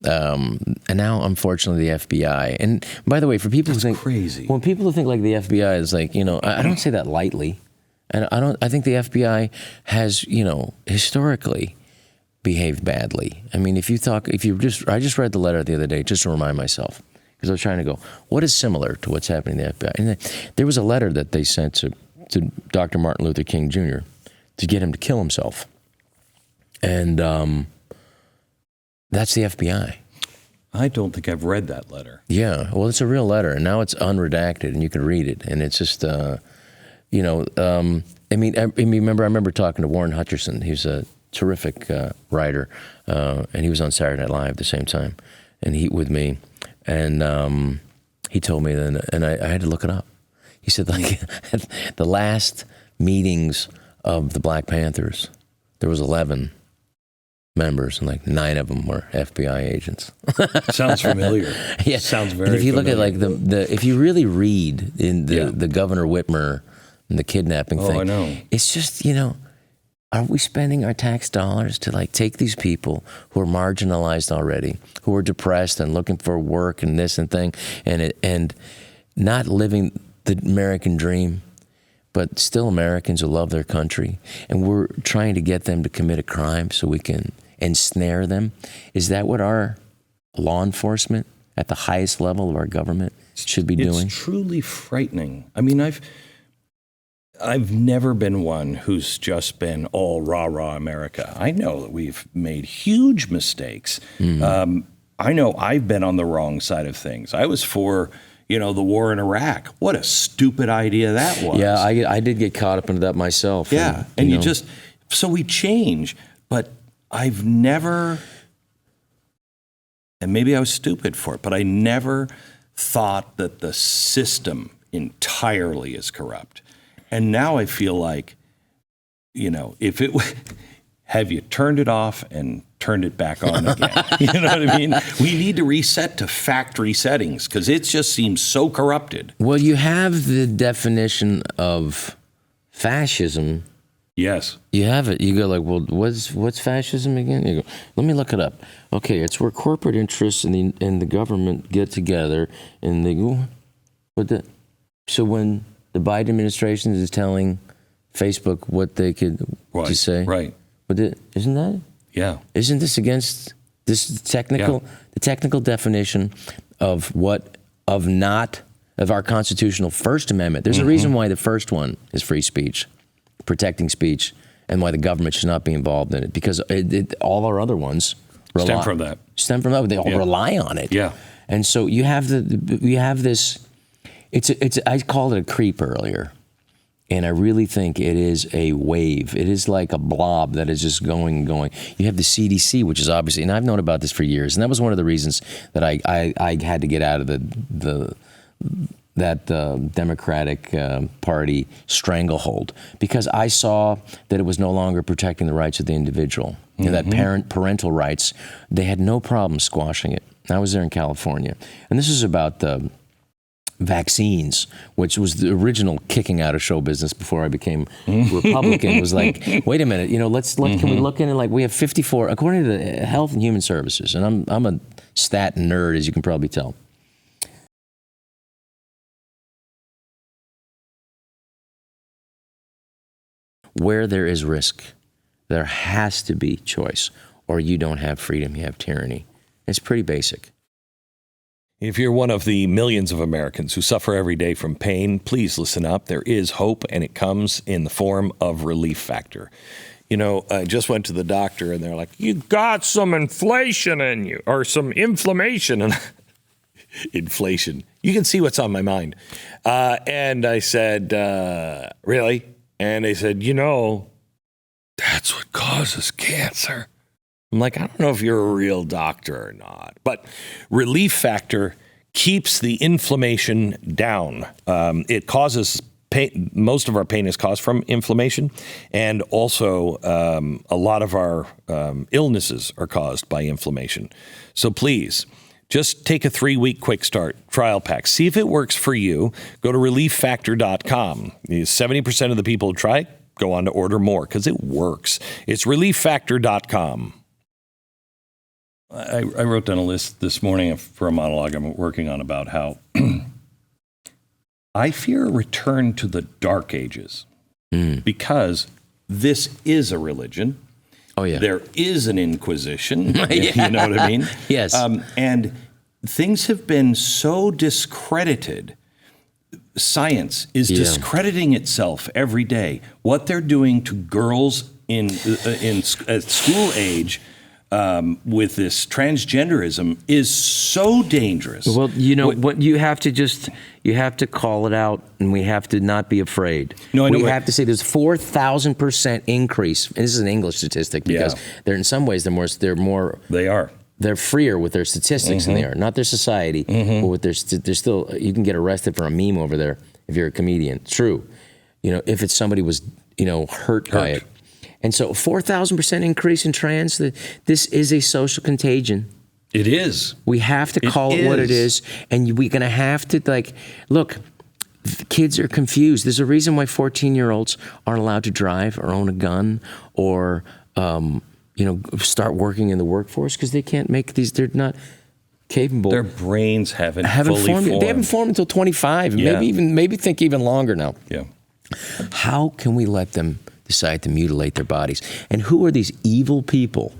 and now, unfortunately, the FBI. And by the way, for people who think crazy, when people think like the FBI is like, I don't say that lightly, and I think the FBI has, historically behaved badly. I mean, I just read the letter the other day just to remind myself, because I was trying to go, what is similar to what's happening in the FBI? And there was a letter that they sent to Dr. Martin Luther King Jr. to get him to kill himself. And that's the FBI. I don't think I've read that letter. Yeah, well, it's a real letter, and now it's unredacted, and you can read it. And it's just, I remember talking to Warren Hutcherson. He's a terrific writer, and he was on Saturday Night Live at the same time, and with me. And he told me, and I had to look it up. He said, like, at the last meetings of the Black Panthers, there was 11 members, and like 9 of them were FBI agents. Sounds familiar. Yeah. Sounds very And if you familiar. look at like if you really read in the Governor Whitmer and the kidnapping thing, I know. It's just, are we spending our tax dollars to like take these people who are marginalized already, who are depressed and looking for work and this and thing, and not living the American dream, but still Americans who love their country, and we're trying to get them to commit a crime so we can ensnare them? Is that what our law enforcement at the highest level of our government should be doing? It's truly frightening. I mean, I've never been one who's just been all rah-rah America. I know that we've made huge mistakes. I know I've been on the wrong side of things. I was for the war in Iraq. What a stupid idea that was. Yeah, I did get caught up into that myself. Yeah, and so we change, but I've never, and maybe I was stupid for it, but I never thought that the system entirely is corrupt. And now I feel like, if it have you turned it off and turned it back on again? You know what I mean? We need to reset to factory settings, because it just seems so corrupted. Well, you have the definition of fascism. Yes. You have it. You go like, well, what's fascism again? You go, let me look it up. Okay, it's where corporate interests and the government get together and they go, so when the Biden administration is telling Facebook what they could to say, right? But isn't that? Yeah. Isn't this against the technical definition of our constitutional First Amendment? There's a reason why the first one is free speech, protecting speech, and why the government should not be involved in it, because all our other ones stem from that. They all rely on it. Yeah. And so you have this. I called it a creep earlier. And I really think it is a wave. It is like a blob that is just going and going. You have the CDC, which is obviously, and I've known about this for years, and that was one of the reasons that I had to get out of that Democratic Party stranglehold, because I saw that it was no longer protecting the rights of the individual. That parental rights, they had no problem squashing it. I was there in California, and this is about vaccines, which was the original kicking out of show business before I became Republican, was like, wait a minute, can we look into, like, we have 54, according to the Health and Human Services, and I'm a stat nerd, as you can probably tell. Where there is risk, there has to be choice, or you don't have freedom, you have tyranny. It's pretty basic. If you're one of the millions of Americans who suffer every day from pain, please listen up. There is hope, and it comes in the form of Relief Factor. I just went to the doctor, and they're like, you got some inflation in you, or some inflammation. And inflation. You can see what's on my mind. And I said, really? And they said, that's what causes cancer. I'm like, I don't know if you're a real doctor or not. But Relief Factor keeps the inflammation down. It causes pain. Most of our pain is caused from inflammation. And also, a lot of our illnesses are caused by inflammation. So please, just take a 3-week quick start trial pack. See if it works for you. Go to relieffactor.com. 70% of the people who try it go on to order more because it works. It's relieffactor.com. I wrote down a list this morning for a monologue I'm working on about how I fear a return to the Dark Ages because this is a religion. Oh, yeah. There is an inquisition. You know what I mean? Yes. And things have been so discredited. Science is discrediting itself every day. What they're doing to girls at school age with this transgenderism is so dangerous. Well, what you have to call it out, and we have to not be afraid. No, I know. We have to say there's 4,000% increase. And this is an English statistic because they're in some ways they're freer with their statistics than they are, not their society, but with they're still, you can get arrested for a meme over there if you're a comedian. It's true. If it's somebody was, hurt by it. And so 4,000% increase in trans, this is a social contagion. It is. We have to call it what it is. And we're going to have to, look, kids are confused. There's a reason why 14-year-olds aren't allowed to drive or own a gun or, start working in the workforce because they can't make these, they're not capable. Their brains haven't fully formed. They haven't formed until 25, maybe think even longer now. Yeah. How can we let them decide to mutilate their bodies? And who are these evil people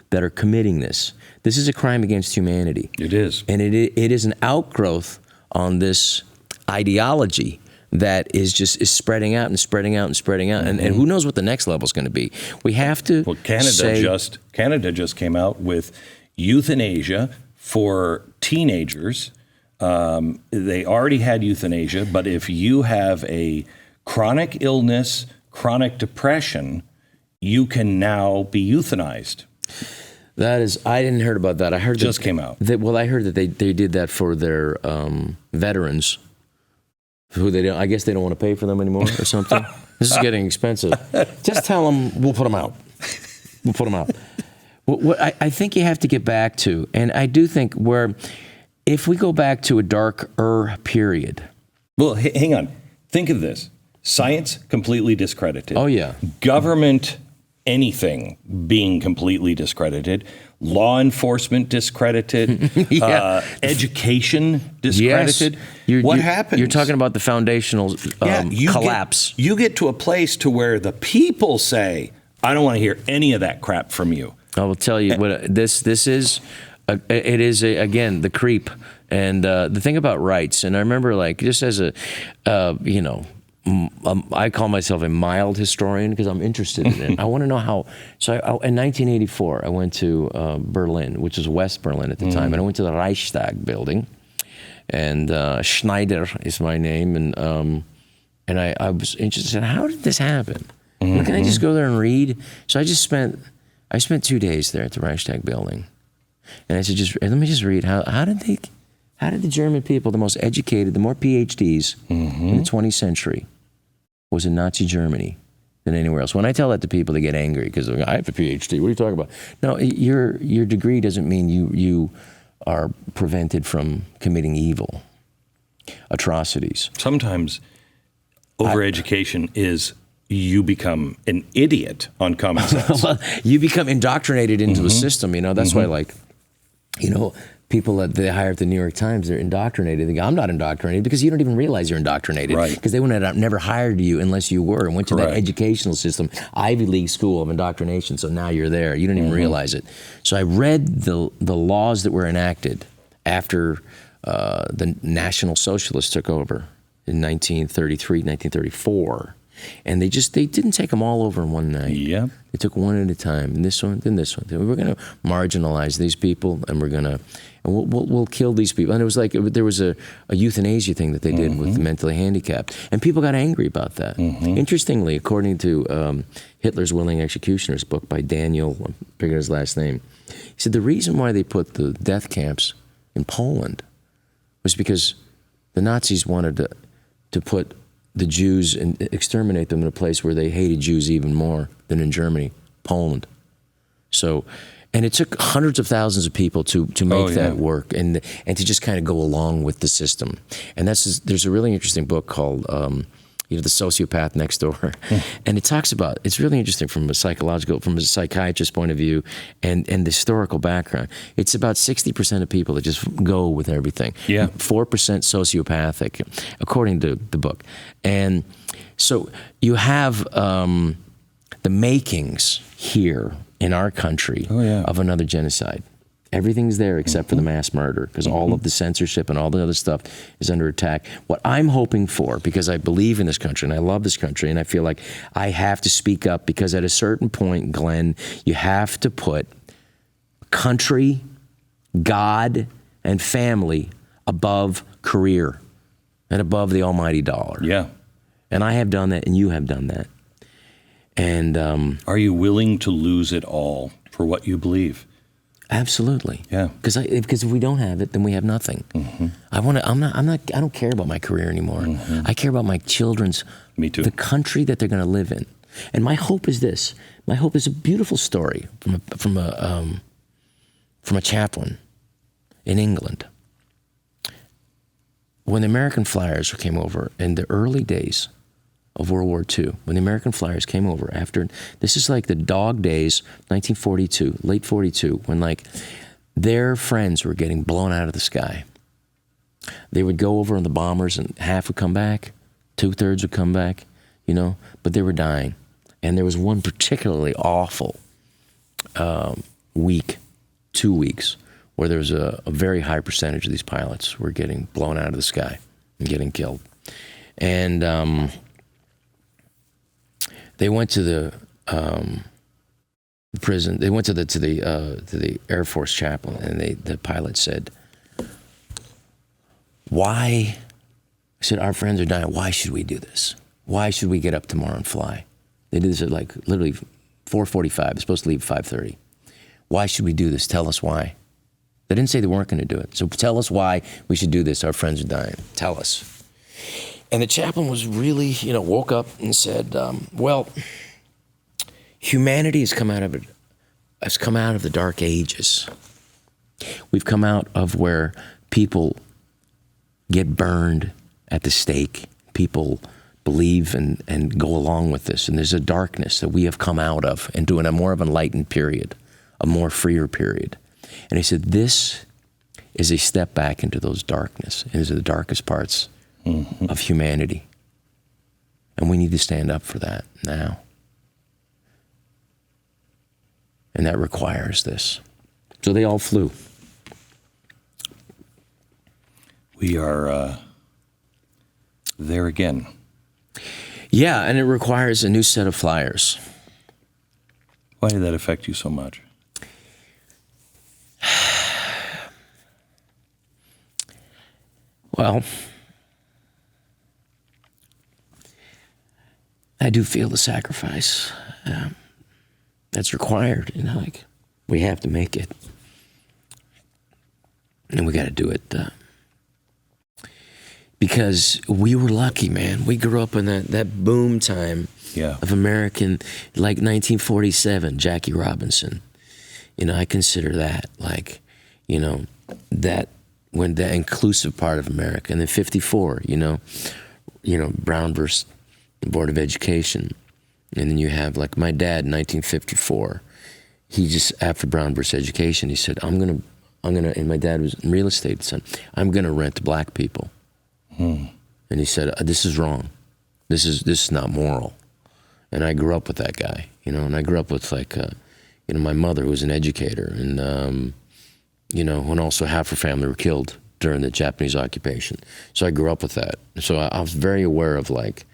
that are committing this? This is a crime against humanity. It is. And it is an outgrowth on this ideology that is spreading out and spreading out and spreading out. And who knows what the next level is going to be. We have to Canada just came out with euthanasia for teenagers. They already had euthanasia, but if you have a chronic illness, chronic depression, you can now be euthanized. That is, I didn't hear about that. I heard just came out. I heard that they did that for their veterans, who I guess they don't want to pay for them anymore or something. This is getting expensive. Just tell them we'll put them out. We'll put them out. What I think you have to get back to, and I do think if we go back to a darker period. Well, hang on. Think of this. Science completely discredited. Oh, yeah. Government, anything being completely discredited. Law enforcement discredited. Education discredited. Yes. What happened? You're talking about the foundational collapse. You get to a place to where the people say, I don't want to hear any of that crap from you. I will tell you what this is. It is again the creep and the thing about rights. And I remember, just as I call myself a mild historian because I'm interested in it. I want to know how. So in 1984, I went to Berlin, which was West Berlin at the time, and I went to the Reichstag building. And Schneider is my name, and I was interested in how did this happen? Can I just go there and read? So I spent 2 days there at the Reichstag building, and I said, let me just read. How did the German people, the most educated, the more PhDs in the 20th century, was in Nazi Germany than anywhere else? When I tell that to people, they get angry because I have a PhD. What are you talking about? No, your degree doesn't mean you are prevented from committing evil. atrocities. Sometimes overeducation is you become an idiot on common sense. Well, you become indoctrinated into a system, you know. That's why, like, you know, people that they hire at the New York Times, they're indoctrinated. They go, I'm not indoctrinated, because you don't even realize you're indoctrinated. Right. Because they would have never hired you unless you were and went to that Correct. educational system, Ivy League school of indoctrination. So now you're there. You don't even realize it. So I read the laws that were enacted after the National Socialists took over in 1933, 1934. And they didn't take them all over in one night. Yep. They took one at a time, and this one, then this one. We're going to marginalize these people, and we'll kill these people. And it was like there was a euthanasia thing that they did with the mentally handicapped, and people got angry about that. Interestingly, according to Hitler's Willing Executioners book by Daniel, I forget his last name, he said the reason why they put the death camps in Poland was because the Nazis wanted to put the Jews and exterminate them in a place where they hated Jews even more than in Germany, Poland. So, and it took hundreds of thousands of people to make that work and to just kind of go along with the system. And there's a really interesting book called The Sociopath Next Door. And it talks about, it's really interesting from a psychiatrist's point of view and the historical background. It's about 60% of people that just go with everything. Yeah. 4% sociopathic, according to the book. And so you have the makings here in our country of another genocide. Everything's there except for the mass murder, because all of the censorship and all the other stuff is under attack. What I'm hoping for, because I believe in this country and I love this country, and I feel like I have to speak up, because at a certain point, Glenn, you have to put country, God, and family above career and above the almighty dollar. Yeah. And I have done that, and you have done that. And are you willing to lose it all for what you believe? Absolutely. Yeah. Because if we don't have it, then we have nothing. I don't care about my career anymore. I care about my children's. Me too. The country that they're going to live in. And my hope is this. My hope is a beautiful story from a chaplain in England. When the American flyers came over in the early days of World War II, when the American flyers came over after, this is like the dog days, 1942, late 42, when like their friends were getting blown out of the sky. They would go over on the bombers and half would come back, 2/3 would come back, you know, but they were dying. And there was one particularly awful week, 2 weeks, where there was a very high percentage of these pilots were getting blown out of the sky and getting killed. And they went to the prison. They went to the Air Force chaplain, and the pilot said, "Why?" I said, "Our friends are dying. Why should we do this? Why should we get up tomorrow and fly?" They did this at like literally 4:45. They're supposed to leave at 5:30. Why should we do this? Tell us why. They didn't say they weren't going to do it. So tell us why we should do this. Our friends are dying. Tell us. And the chaplain was really, woke up and said, well, humanity has come out of the dark ages. We've come out of where people get burned at the stake. People believe and go along with this. And there's a darkness that we have come out of and doing a more of an enlightened period, a more freer period. And he said, this is a step back into those darkness. These are the darkest parts of humanity. And we need to stand up for that now. And that requires this. So they all flew. We are there again. Yeah, and it requires a new set of flyers. Why did that affect you so much? Well, I do feel the sacrifice that's required. Like we have to make it, and we got to do it because we were lucky, man. We grew up in that boom time of American, like 1947, Jackie Robinson. I consider that like, that when the inclusive part of America, and then 54, Brown versus the Board of Education, and then you have like my dad in 1954. He just, after Brown versus Education, he said, I'm gonna, and my dad was in real estate, son, I'm gonna rent to black people. And he said, this is wrong. This is not moral. And I grew up with that guy, and I grew up with like, my mother who was an educator, and when also half her family were killed during the Japanese occupation. So I grew up with that. So I was very aware of like,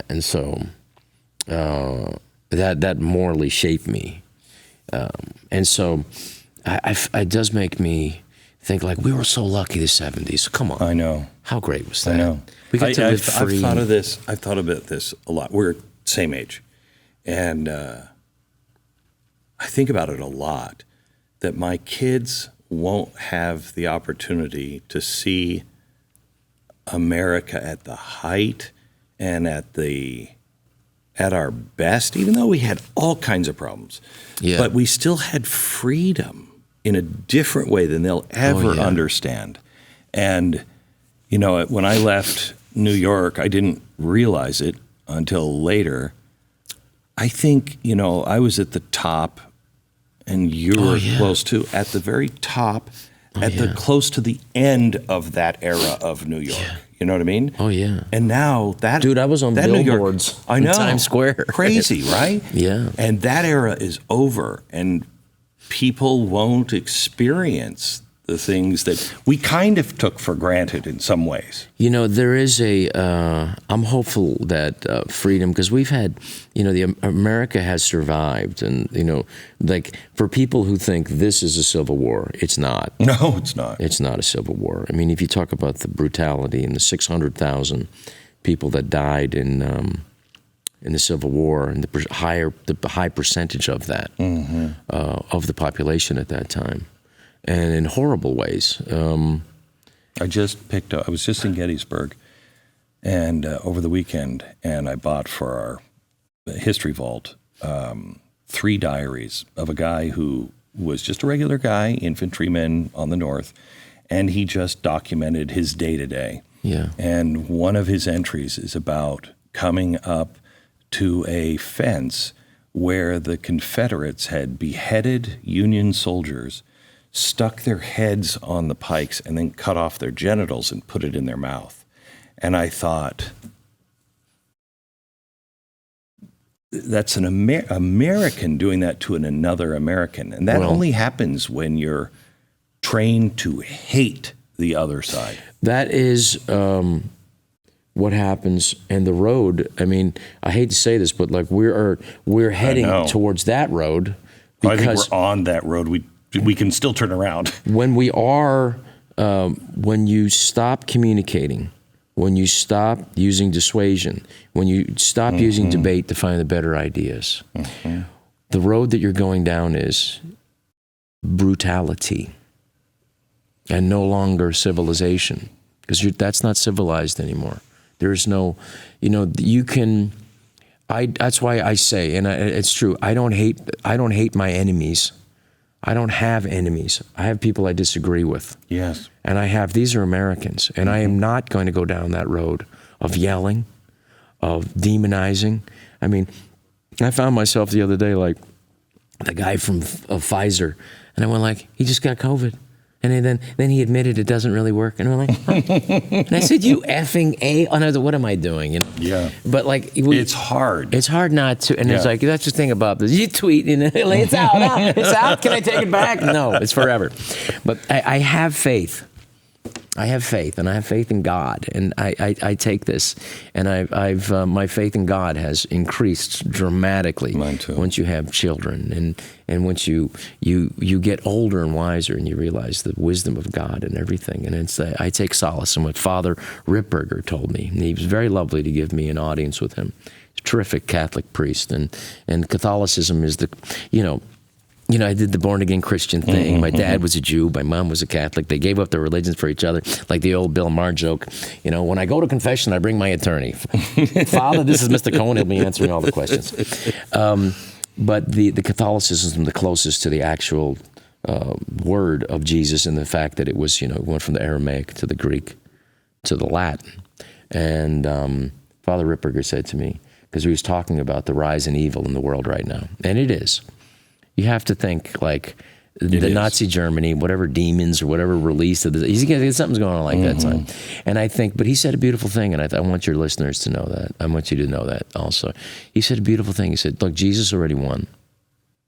and so that morally shaped me. And so it does make me think like, we were so lucky the 70s. Come on. I know. How great was that? I know. We got to live free. I've thought about this a lot. We're same age. And I think about it a lot, that my kids won't have the opportunity to see America at the height and at our best, even though we had all kinds of problems. Yeah. But we still had freedom in a different way than they'll ever understand. And, when I left New York, I didn't realize it until later. I think, I was at the top, and you were close to, at the very top, close to the end of that era of New York. Yeah. You know what I mean? Oh, yeah. And now that... Dude, I was on billboards I know, in Times Square. Crazy, right? Yeah. And that era is over, and people won't experience the things that we kind of took for granted in some ways. There is I'm hopeful that freedom, because we've had, America has survived, and, like for people who think this is a civil war, it's not. No, it's not. It's not a civil war. I mean, if you talk about the brutality and the 600,000 people that died in the Civil War, and the high percentage of that, of the population at that time, and in horrible ways. I was just in Gettysburg and over the weekend, and I bought for our History Vault 3 diaries of a guy who was just a regular guy, infantryman on the North, and he just documented his day-to-day. Yeah. And one of his entries is about coming up to a fence where the Confederates had beheaded Union soldiers, stuck their heads on the pikes, and then cut off their genitals and put it in their mouth. And I thought, that's an American doing that to another American. And that only happens when you're trained to hate the other side. That is what happens. And the road, I mean, I hate to say this, but like we're heading towards that road. I think we're on that road. We can still turn around. When you stop communicating, when you stop using dissuasion, when you stop using debate to find the better ideas, the road that you're going down is brutality and no longer civilization, because that's not civilized anymore. There's no, that's why I say, and it's true, I don't hate my enemies. I don't have enemies. I have people I disagree with. Yes. And these are Americans, and I am not going to go down that road of yelling, of demonizing. I mean, I found myself the other day like the guy from Pfizer, and I went like, he just got COVID. And then he admitted it doesn't really work. And I'm like, huh? And I said, you effing A. And I was like, what am I doing? Yeah. But like, it's hard. It's hard not to. And it's like, that's the thing about this. You tweet and it's out. It's out. Can I take it back? No, it's forever. But I have faith. I have faith, and I have faith in God, and I take this, and I've my faith in God has increased dramatically. Mine too. Once you have children, and once you get older and wiser, and you realize the wisdom of God and everything, and I take solace in what Father Ripperger told me. And he was very lovely to give me an audience with him. He's a terrific Catholic priest, and Catholicism is I did the born-again Christian thing. My dad was a Jew. My mom was a Catholic. They gave up their religions for each other, like the old Bill Maher joke. When I go to confession, I bring my attorney. Father, this is Mr. Cohen. He'll be answering all the questions. But the Catholicism is the closest to the actual word of Jesus and the fact that it was, went from the Aramaic to the Greek to the Latin. And Father Ripperger said to me, because he was talking about the rise in evil in the world right now, and it is. You have to think like the Nazi Germany, whatever demons or whatever release of something's going on like that time. And I think, but he said a beautiful thing, and I want your listeners to know that. I want you to know that also. He said a beautiful thing. He said, look, Jesus already won.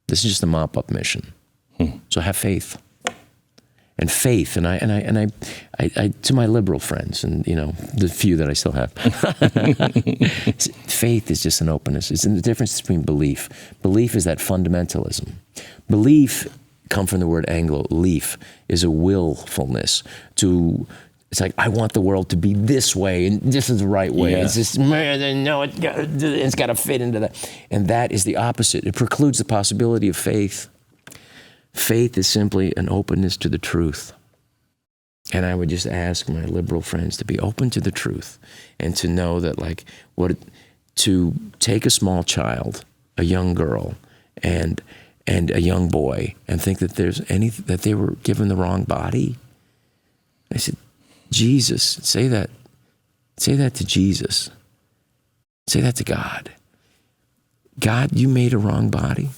This is just a mop-up mission. So have faith. And faith, and I to my liberal friends, and the few that I still have, faith is just an openness. It's the difference between belief. Belief is that fundamentalism. Belief comes from the word Anglo. Leaf is a willfulness to. It's like, I want the world to be this way, and this is the right way. Yeah. It's just, no, it's got to fit into that. And that is the opposite. It precludes the possibility of faith. Faith is simply an openness to the truth. And I would just ask my liberal friends to be open to the truth and to know that, to take a small child, a young girl, and a young boy, and think that that they were given the wrong body. I said, Jesus, say that to Jesus. Say that to God. God, you made a wrong body.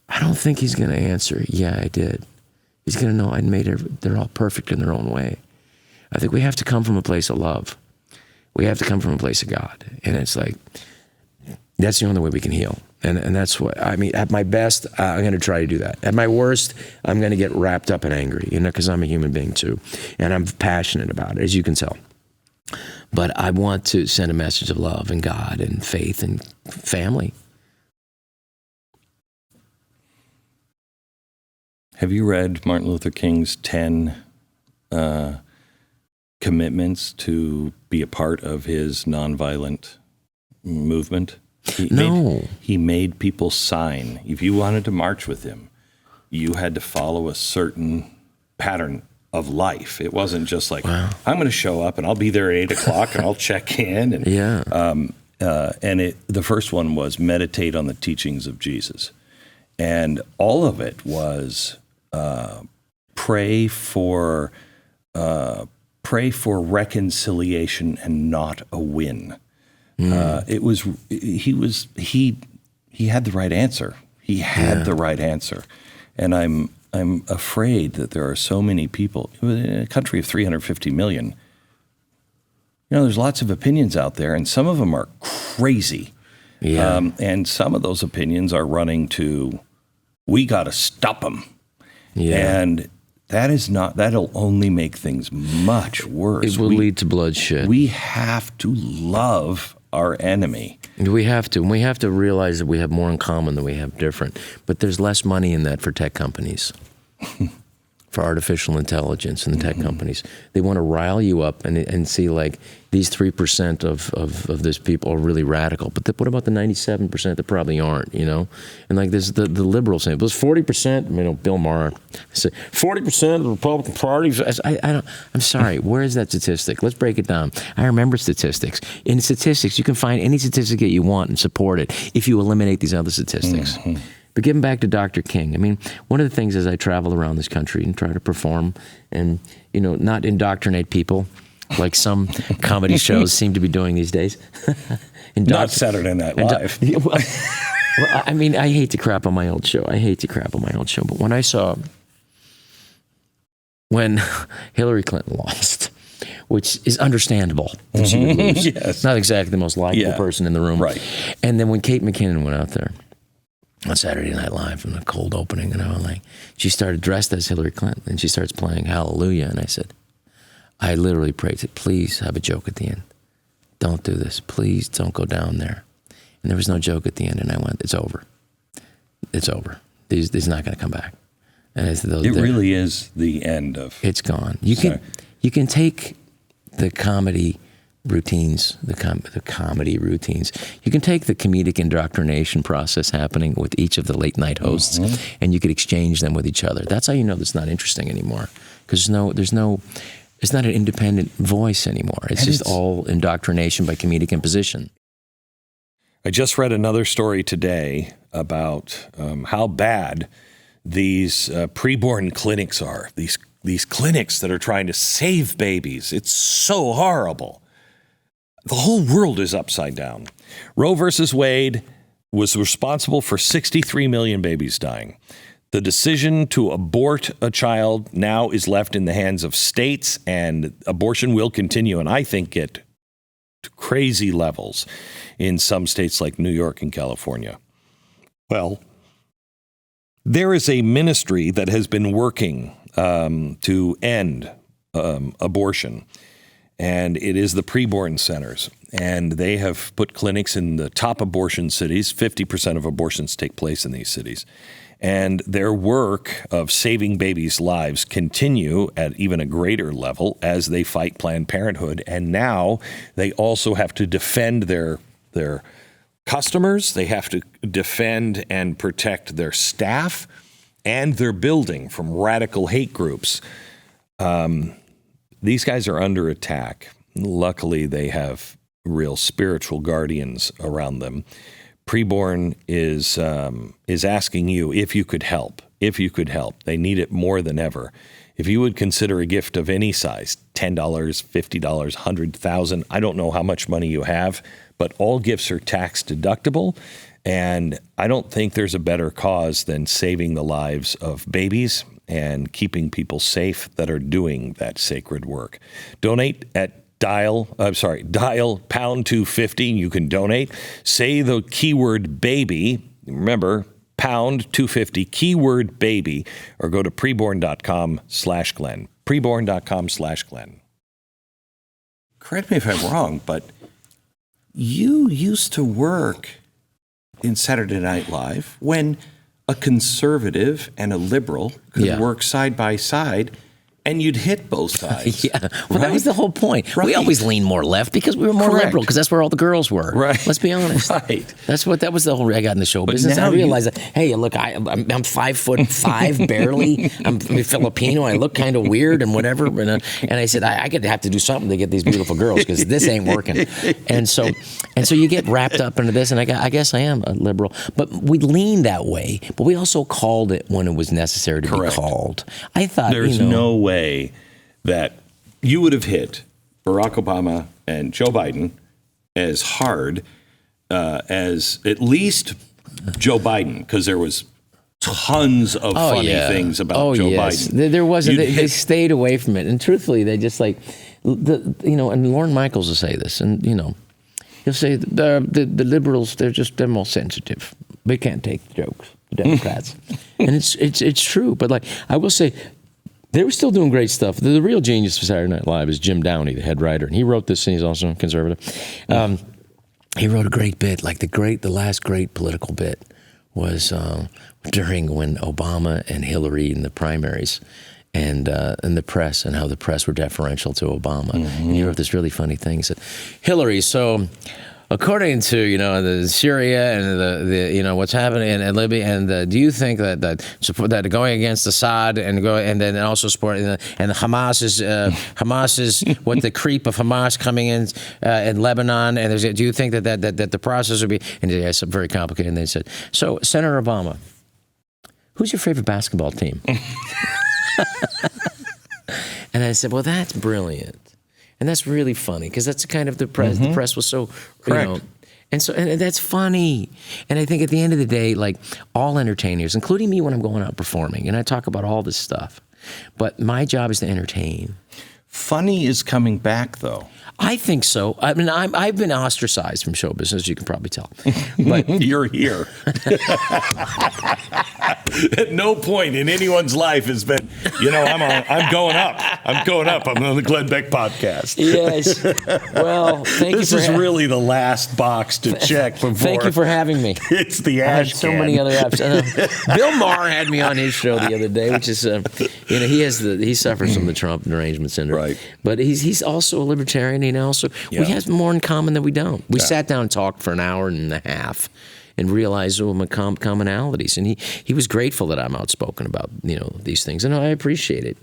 I don't think he's going to answer, yeah, I did. He's going to know I made they're all perfect in their own way. I think we have to come from a place of love. We have to come from a place of God. And it's like, that's the only way we can heal. And that's what, at my best, I'm going to try to do that. At my worst, I'm going to get wrapped up and angry, because I'm a human being too. And I'm passionate about it, as you can tell. But I want to send a message of love and God and faith and family. Have you read Martin Luther King's 10 commitments to be a part of his nonviolent movement? He made people sign. If you wanted to march with him, you had to follow a certain pattern of life. It wasn't just like, wow, I'm going to show up and I'll be there at 8 o'clock and I'll check in. And, the first one was meditate on the teachings of Jesus. And all of it was pray for reconciliation and not a win. He had the right answer. He had the right answer, and I'm afraid that there are so many people in a country of 350 million. There's lots of opinions out there, and some of them are crazy. Yeah. And some of those opinions are running to, we got to stop them. Yeah. And that'll only make things much worse. It will lead to bloodshed. We have to love our enemy. We have to. And we have to realize that we have more in common than we have different. But there's less money in that for tech companies. For artificial intelligence and the tech companies. They want to rile you up and see like these 3% of this people are really radical. But what about the 97% that probably aren't, And like this, the liberals saying, it was 40%, Bill Maher said, 40% of the Republican Party. I'm sorry, where is that statistic? Let's break it down. I remember statistics. In statistics, you can find any statistic that you want and support it if you eliminate these other statistics. Mm-hmm. But getting back to Dr. King, one of the things as I travel around this country and try to perform and, not indoctrinate people like some comedy shows seem to be doing these days. Not Saturday Night Live. I hate to crap on my old show. But when Hillary Clinton lost, which is understandable, that she would lose. Yes. Not exactly the most likable person in the room. Right. And then when Kate McKinnon went out there, on Saturday Night Live in the cold opening, she started dressed as Hillary Clinton, and she starts playing Hallelujah, and I said, I literally prayed, please have a joke at the end. Don't do this. Please don't go down there. And there was no joke at the end, and I went, it's over. It's over. He's not going to come back. And it really is the end of. It's gone. You can take the comedy routines, the comedy routines. You can take the comedic indoctrination process happening with each of the late night hosts, and you could exchange them with each other. That's how you know that's not interesting anymore, because it's not an independent voice anymore. It's all indoctrination by comedic imposition. I just read another story today about how bad these preborn clinics are, these clinics that are trying to save babies. It's so horrible. The whole world is upside down. Roe versus Wade was responsible for 63 million babies dying. The decision to abort a child now is left in the hands of states, and abortion will continue, and I think get to crazy levels in some states like New York and California. Well, there is a ministry that has been working to end abortion, and it is the preborn centers. And they have put clinics in the top abortion cities. 50% of abortions take place in these cities. And their work of saving babies' lives continue at even a greater level as they fight Planned Parenthood. And now they also have to defend their customers. They have to defend and protect their staff and their building from radical hate groups. These guys are under attack. Luckily, they have real spiritual guardians around them. Preborn is asking you if you could help. If you could help. They need it more than ever. If you would consider a gift of any size, $10, $50, $100,000, I don't know how much money you have, but all gifts are tax deductible. And I don't think there's a better cause than saving the lives of babies and keeping people safe that are doing that sacred work. Donate at dial pound 250. You can donate. Say the keyword baby. Remember, pound 250, keyword baby, or go to preborn.com/Glenn. Preborn.com/Glenn. Correct me if I'm wrong, but you used to work in Saturday Night Live when a conservative and a liberal could work side by side, and you'd hit both sides. Yeah, well, that was the whole point. Right. We always leaned more left because we were more liberal, because that's where all the girls were. Right. Let's be honest. Right. That was the whole I got in the show business. I realized that, hey, look, I'm 5'5" barely. I'm Filipino. I look kind of weird and whatever. And I said, I have to do something to get these beautiful girls, because this ain't working. And so you get wrapped up into this, and I guess I am a liberal. But we leaned that way, but we also called it when it was necessary to be called. I thought there's no way that you would have hit Barack Obama and Joe Biden as hard as at least Joe Biden, because there was tons of funny things about Joe Biden. There wasn't. They stayed away from it, and truthfully, they just and Lorne Michaels will say this, and he'll say the liberals, they're more sensitive. They can't take the jokes, the Democrats, and it's true. But I will say, they were still doing great stuff. The real genius for Saturday Night Live is Jim Downey, the head writer, and he wrote this, and he's also conservative. He wrote a great bit, the last great political bit was during when Obama and Hillary in the primaries, and the press, and how the press were deferential to Obama. Mm-hmm. And he wrote this really funny thing. He said, Hillary, so according to the Syria and the what's happening in Libya, and do you think that support that going against Assad and then also support and Hamas is what the creep of Hamas coming in Lebanon, and do you think that the process would be, and it's very complicated. And they said, so Senator Obama, who's your favorite basketball team? And I said, well, that's brilliant. And that's really funny, because that's kind of the press. Mm-hmm. The press was so, correct. And that's funny. And I think at the end of the day, all entertainers, including me when I'm going out performing, and I talk about all this stuff, but my job is to entertain. Funny is coming back, though. I think so. I mean, I've been ostracized from show business, you can probably tell. But you're here. At no point in anyone's life has been, I'm going up. I'm on the Glenn Beck podcast. Yes. Well, this is really the last box to check before. Thank you for having me. It's the I have so many other apps. Bill Maher had me on his show the other day, which is, he suffers from the Trump derangement syndrome. Right. But he's also a libertarian. We have more in common than we don't. We sat down and talked for an hour and a half and realized my commonalities. And he was grateful that I'm outspoken about these things, and I appreciate it.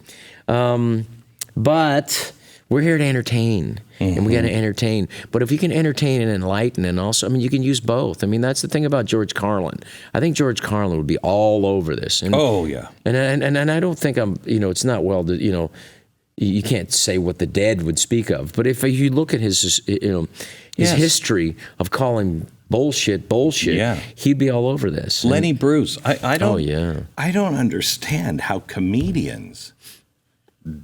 But We're here to entertain, and we got to entertain. But if you can entertain and enlighten, and also, I mean, you can use both. I mean, that's the thing about George Carlin. I think George Carlin would be all over this. And, Oh, yeah. And I don't think it's not well, you can't say what the dead would speak of. But if you look at his history of calling bullshit, Yeah. he'd be all over this. Lenny Bruce. I don't. Oh, yeah. I don't understand how comedians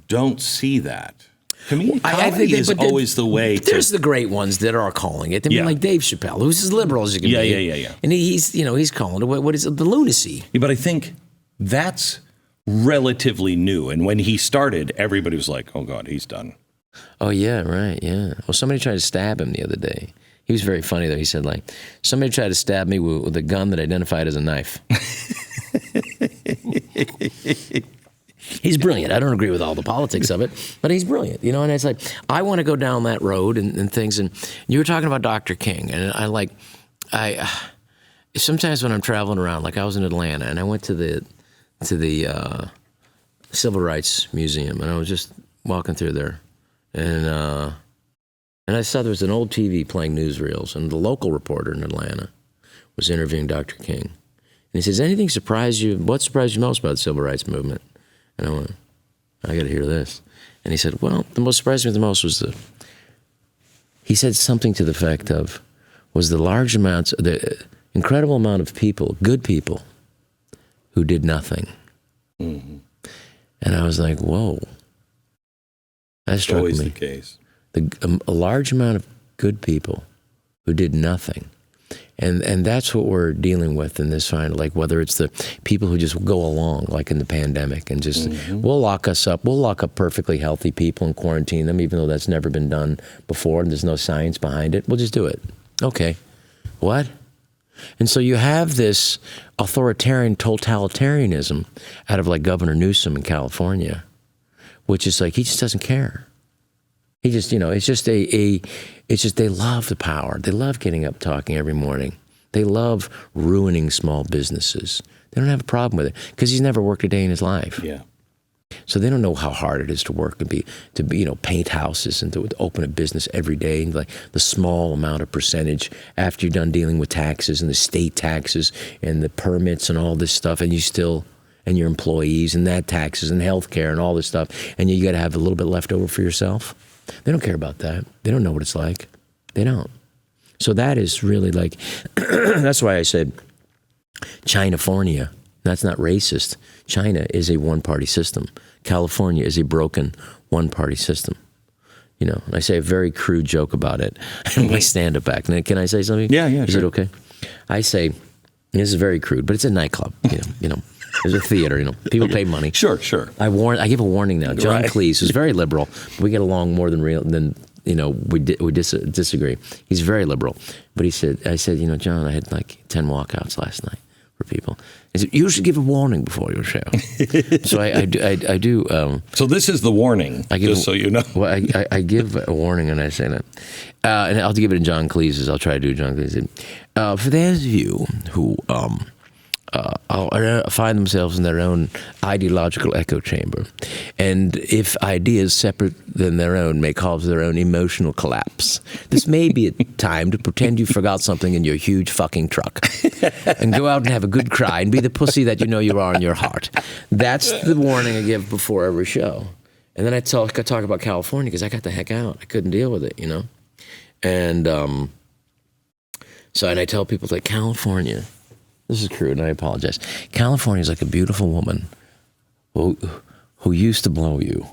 don't see that. Comedy is always the way to. There's the great ones that are calling it. I mean, like Dave Chappelle, who's as liberal as you can be. Yeah. And he's calling it, what is it, the lunacy. Yeah, but I think that's relatively new. And when he started, everybody was like, oh, God, he's done. Oh, yeah, right, yeah. Well, somebody tried to stab him the other day. He was very funny, though. He said, like, somebody tried to stab me with a gun that identified as a knife. He's brilliant. I don't agree with all the politics of it, but he's brilliant, And it's like, I want to go down that road and things. And you were talking about Dr. King, and I sometimes when I'm traveling around, like I was in Atlanta, and I went to the Civil Rights Museum, and I was just walking through there, and I saw there was an old TV playing newsreels, and the local reporter in Atlanta was interviewing Dr. King, and he says, "Anything surprise you? What surprised you most about the Civil Rights Movement?" And I went, I got to hear this. And he said, well, the most surprised me the most was he said something to the effect of, was the incredible amount of people, good people, who did nothing. Mm-hmm. And I was like, whoa. That struck me. Always the case. A large amount of good people who did nothing. And that's what we're dealing with in this fight, like whether it's the people who just go along, like in the pandemic, and just, we'll lock up perfectly healthy people and quarantine them, even though that's never been done before and there's no science behind it. We'll just do it. Okay. What? And so you have this authoritarian totalitarianism out of like Governor Newsom in California, which is like, he just doesn't care. He just, it's just they love the power. They love getting up talking every morning. They love ruining small businesses. They don't have a problem with it because he's never worked a day in his life. Yeah. So they don't know how hard it is to work and to paint houses and to open a business every day, and like the small amount of percentage after you're done dealing with taxes and the state taxes and the permits and all this stuff, and your employees and that taxes and healthcare and all this stuff, and you got to have a little bit left over for yourself. They don't care about that. They don't know what it's like. They don't. So that is really like, that's why I said Chinafornia. That's not racist. China is a one-party system. California is a broken one-party system. And I say a very crude joke about it in my stand-up act. Can I say something? Yeah, Is sure. it okay? I say, this is very crude, but it's a nightclub, There's a theater, People pay money. Sure. I give a warning now. John Right. Cleese, who's very liberal, we get along more than we disagree. He's very liberal, but I said, John, I had like 10 walkouts last night for people. He said, you should give a warning before your show. So I do. So this is the warning, just so you know. Well, I give a warning, and I say that, and I'll give it in John Cleese's. I'll try to do John Cleese's. For those of you who find themselves in their own ideological echo chamber, and if ideas separate than their own may cause their own emotional collapse, this may be a time to pretend you forgot something in your huge fucking truck and go out and have a good cry and be the pussy that you know you are in your heart. That's the warning I give before every show. And then I talk about California because I got the heck out. I couldn't deal with it, And and I tell people that California, this is crude, and I apologize. California is like a beautiful woman who used to blow you,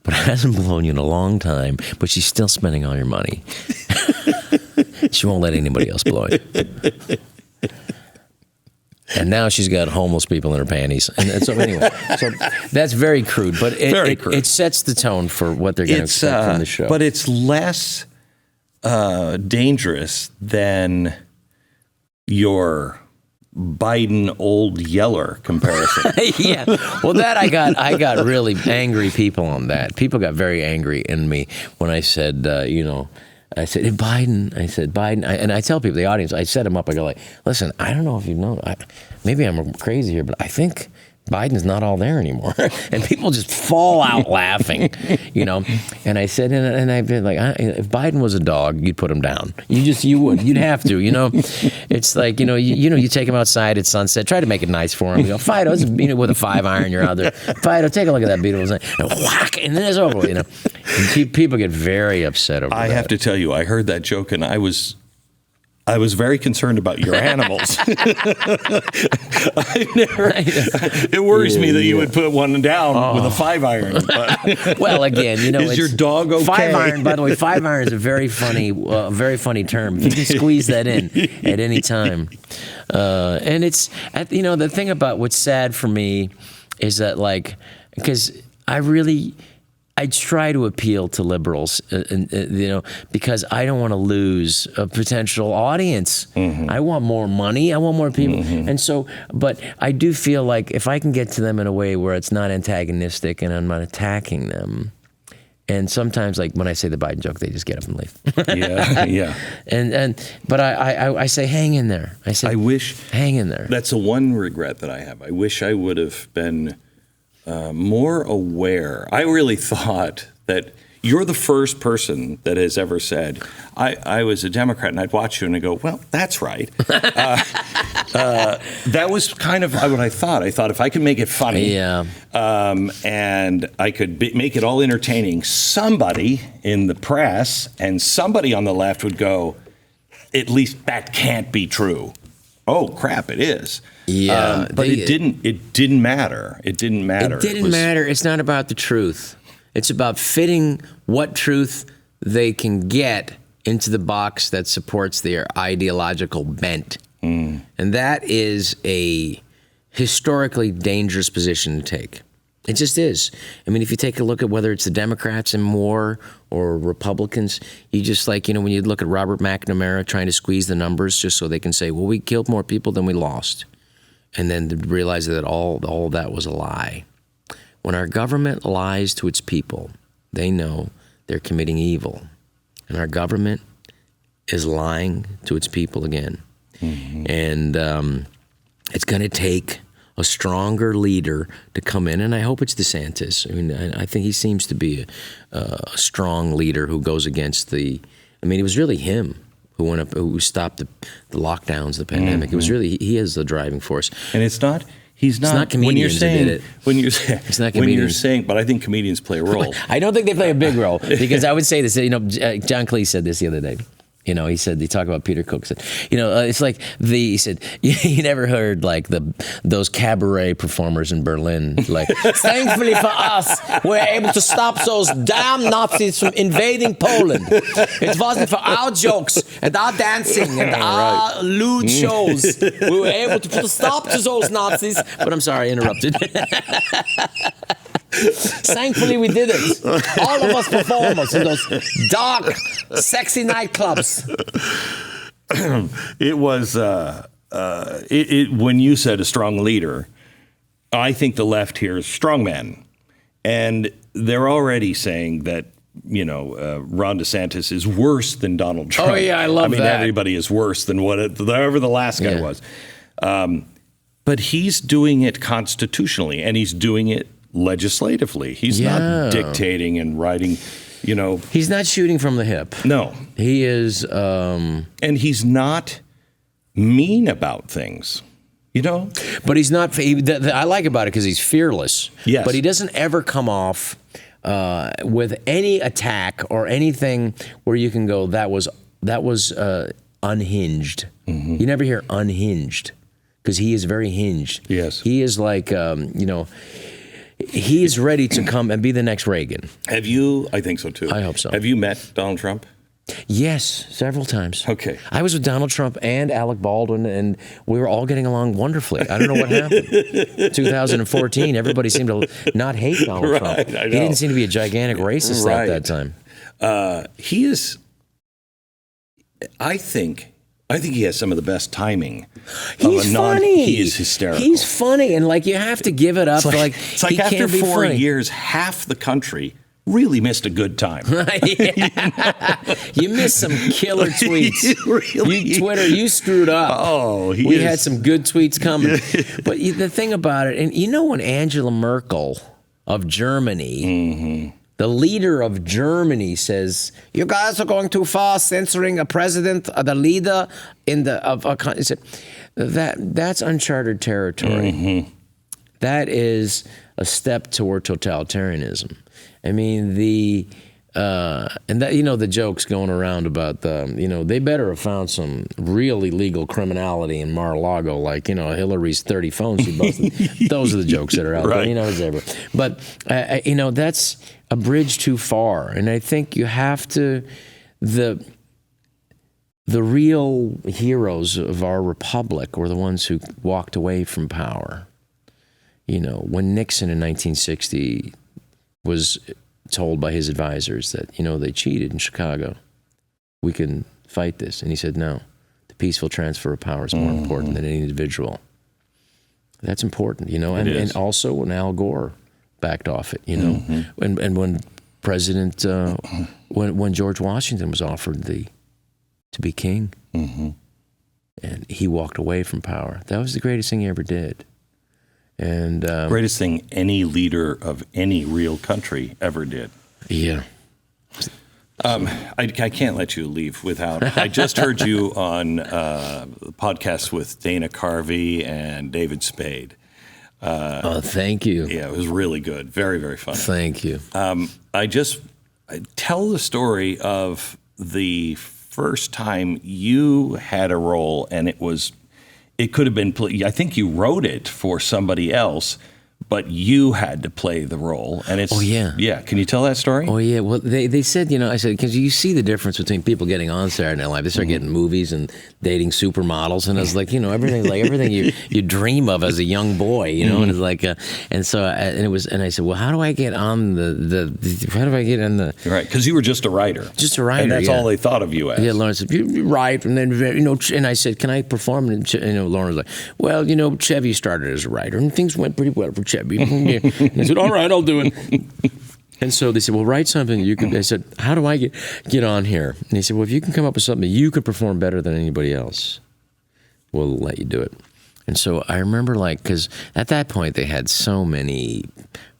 but hasn't blown you in a long time, but she's still spending all your money. She won't let anybody else blow it. And now she's got homeless people in her panties. And so anyway, that's very crude, but it sets the tone for what they're going to expect from the show. But it's less dangerous than your Biden Old Yeller comparison. Yeah. Well, that I got really angry people on that. People got very angry in me when I said, I said, Biden. And I tell people, the audience, I set them up. I go like, listen, I don't know if you know, maybe I'm crazy here, but I think Biden's not all there anymore. And people just fall out laughing, And I said, and I've been like, if Biden was a dog, you'd put him down. You would. You'd have to, It's like, you take him outside at sunset, try to make it nice for him. You go, Fido, with a 5-iron, you're out there. Fido, take a look at that beautiful thing. And whack, and then it's over, And people get very upset over that. I have to tell you, I heard that joke, and I was very concerned about your animals. It worries me that you would put one down with a 5-iron. But well, again, is your dog okay? 5-iron, by the way, 5-iron is a very funny term. You can squeeze that in at any time. And it's, the thing about what's sad for me is that, because I try to appeal to liberals, because I don't want to lose a potential audience. Mm-hmm. I want more money. I want more people. Mm-hmm. And so, but I do feel like if I can get to them in a way where it's not antagonistic and I'm not attacking them, and sometimes, like when I say the Biden joke, they just get up and leave. Yeah. But I say, hang in there. I wish, hang in there. That's the one regret that I have. I wish I would have been more aware. I really thought that you're the first person that has ever said, I was a Democrat, and I'd watch you and I go, well, that's right. That was kind of what I thought. I thought if I could make it funny, and I could make it all entertaining, somebody in the press and somebody on the left would go, at least that can't be true. Oh, crap, it is. Yeah, but it didn't matter. It didn't matter. It didn't matter. It's not about the truth. It's about fitting what truth they can get into the box that supports their ideological bent. Mm. And that is a historically dangerous position to take. It just is. I mean, if you take a look at whether it's the Democrats in war or Republicans, you just when you look at Robert McNamara trying to squeeze the numbers just so they can say, well, we killed more people than we lost. And then to realize that all that was a lie. When our government lies to its people, they know they're committing evil. And our government is lying to its people again. Mm-hmm. And it's going to take a stronger leader to come in, and I hope it's DeSantis. I mean, I think he seems to be a strong leader who goes against it was really him who stopped the lockdowns, the pandemic. Mm-hmm. It was really, he is the driving force. And he's not comedians who did it. It's not comedians. But I think comedians play a role. I don't think they play a big role, because I would say this, John Cleese said this the other day. He talked about Peter Cook. Said, it's like he said, you never heard those cabaret performers in Berlin. Thankfully for us, we're able to stop those damn Nazis from invading Poland. It wasn't for our jokes and our dancing and our lewd shows. We were able to put a stop to those Nazis. But I'm sorry, I interrupted. Thankfully, we did it. All of us performers in those dark, sexy nightclubs. It was when you said a strong leader, I think the left hears strongman, and they're already saying that Ron DeSantis is worse than Donald Trump. Oh yeah, I love that. Everybody is worse than whatever the last guy was. But he's doing it constitutionally, and he's doing it legislatively. He's not dictating and writing, He's not shooting from the hip. No. He is... And he's not mean about things, But he's not... I like about it because he's fearless. Yes. But he doesn't ever come off with any attack or anything where you can go, that was unhinged. Mm-hmm. You never hear unhinged, because he is very hinged. Yes. He is he is ready to come and be the next Reagan. Have you? I think so, too. I hope so. Have you met Donald Trump? Yes, several times. Okay. I was with Donald Trump and Alec Baldwin, and we were all getting along wonderfully. I don't know what happened. 2014, everybody seemed to not hate Donald Trump. I know. He didn't seem to be a gigantic racist at that time. He is, I think he has some of the best timing. He's funny. He is hysterical. He's funny, and you have to give it up. It's like he after can't be 4 funny. years, half the country really missed a good time. You missed some killer tweets. You Twitter, you screwed up. Oh, we had some good tweets coming. But the thing about it, and you know when Angela Merkel of Germany, the leader of Germany says, "You guys are going too far censoring a president, the leader of a country." That's uncharted territory. That is a step toward totalitarianism. I mean, the jokes going around about they better have found some real illegal criminality in Mar-a-Lago, like, Hillary's 30 phones she busted. Those are the jokes that are out right. there, But, that's a bridge too far. And I think you have to, the real heroes of our republic were the ones who walked away from power. When Nixon in 1960 was told by his advisors that, they cheated in Chicago, we can fight this. And he said, no, the peaceful transfer of power is more important than any individual. That's important, and also when Al Gore backed off it, and when President, when George Washington was offered to be king, and he walked away from power. That was the greatest thing he ever did. And greatest thing any leader of any real country ever did. Yeah. I can't let you leave without. I just heard you on the podcast with Dana Carvey and David Spade. Thank you. Yeah, it was really good. Very, very funny. Thank you. I tell the story of the first time you had a role, and it could have been, I think you wrote it for somebody else, but you had to play the role. And it's, yeah. Can you tell that story? Oh, yeah. Well, they said, I said, because you see the difference between people getting on Saturday Night Live. They start getting movies and dating supermodels. And it's like, everything you dream of as a young boy, and it's like, and I said, well, how do I get on how do I get in the. Right. Because you were just a writer. Just a writer. And that's all they thought of you as. Yeah. Lauren said, you write. And then, and I said, can I perform? And, Lauren was like, well, Chevy started as a writer and things went pretty well for Chevy. And I said, all right, I'll do it. And so they said, well, write something you can. I said, how do I get on here? And he said, well, if you can come up with something you can perform better than anybody else, we'll let you do it. And so I remember, because at that point they had so many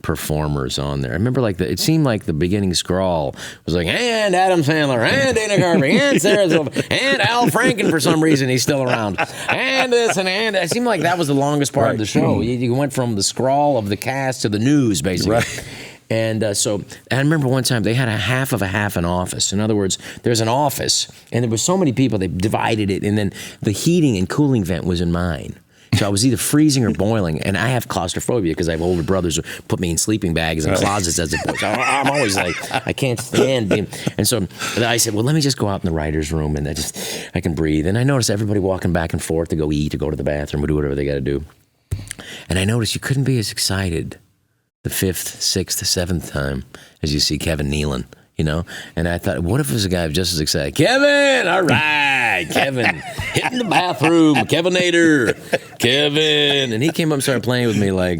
performers on there. I remember, it seemed like the beginning scrawl was like, and Adam Sandler, and Dana Carvey, and Sarah Silverman, and Al Franken, for some reason he's still around, and this and it seemed like that was the longest part of the show. You went from the scrawl of the cast to the news, basically. Right. And so I remember one time they had a half of a half an office. In other words, there's an office, and there were so many people, they divided it, and then the heating and cooling vent was in mine. So I was either freezing or boiling, and I have claustrophobia because I have older brothers who put me in sleeping bags and closets as a boy. So I'm always like, I can't stand being. And so I said, well, let me just go out in the writer's room, and I can breathe. And I noticed everybody walking back and forth to go eat, to go to the bathroom, or do whatever they got to do. And I noticed you couldn't be as excited the fifth, sixth, seventh time as you see Kevin Nealon. And I thought, what if it was a guy just as excited? Kevin, all right, Kevin, hitting the bathroom, Kevinator, Kevin. And he came up and started playing with me like,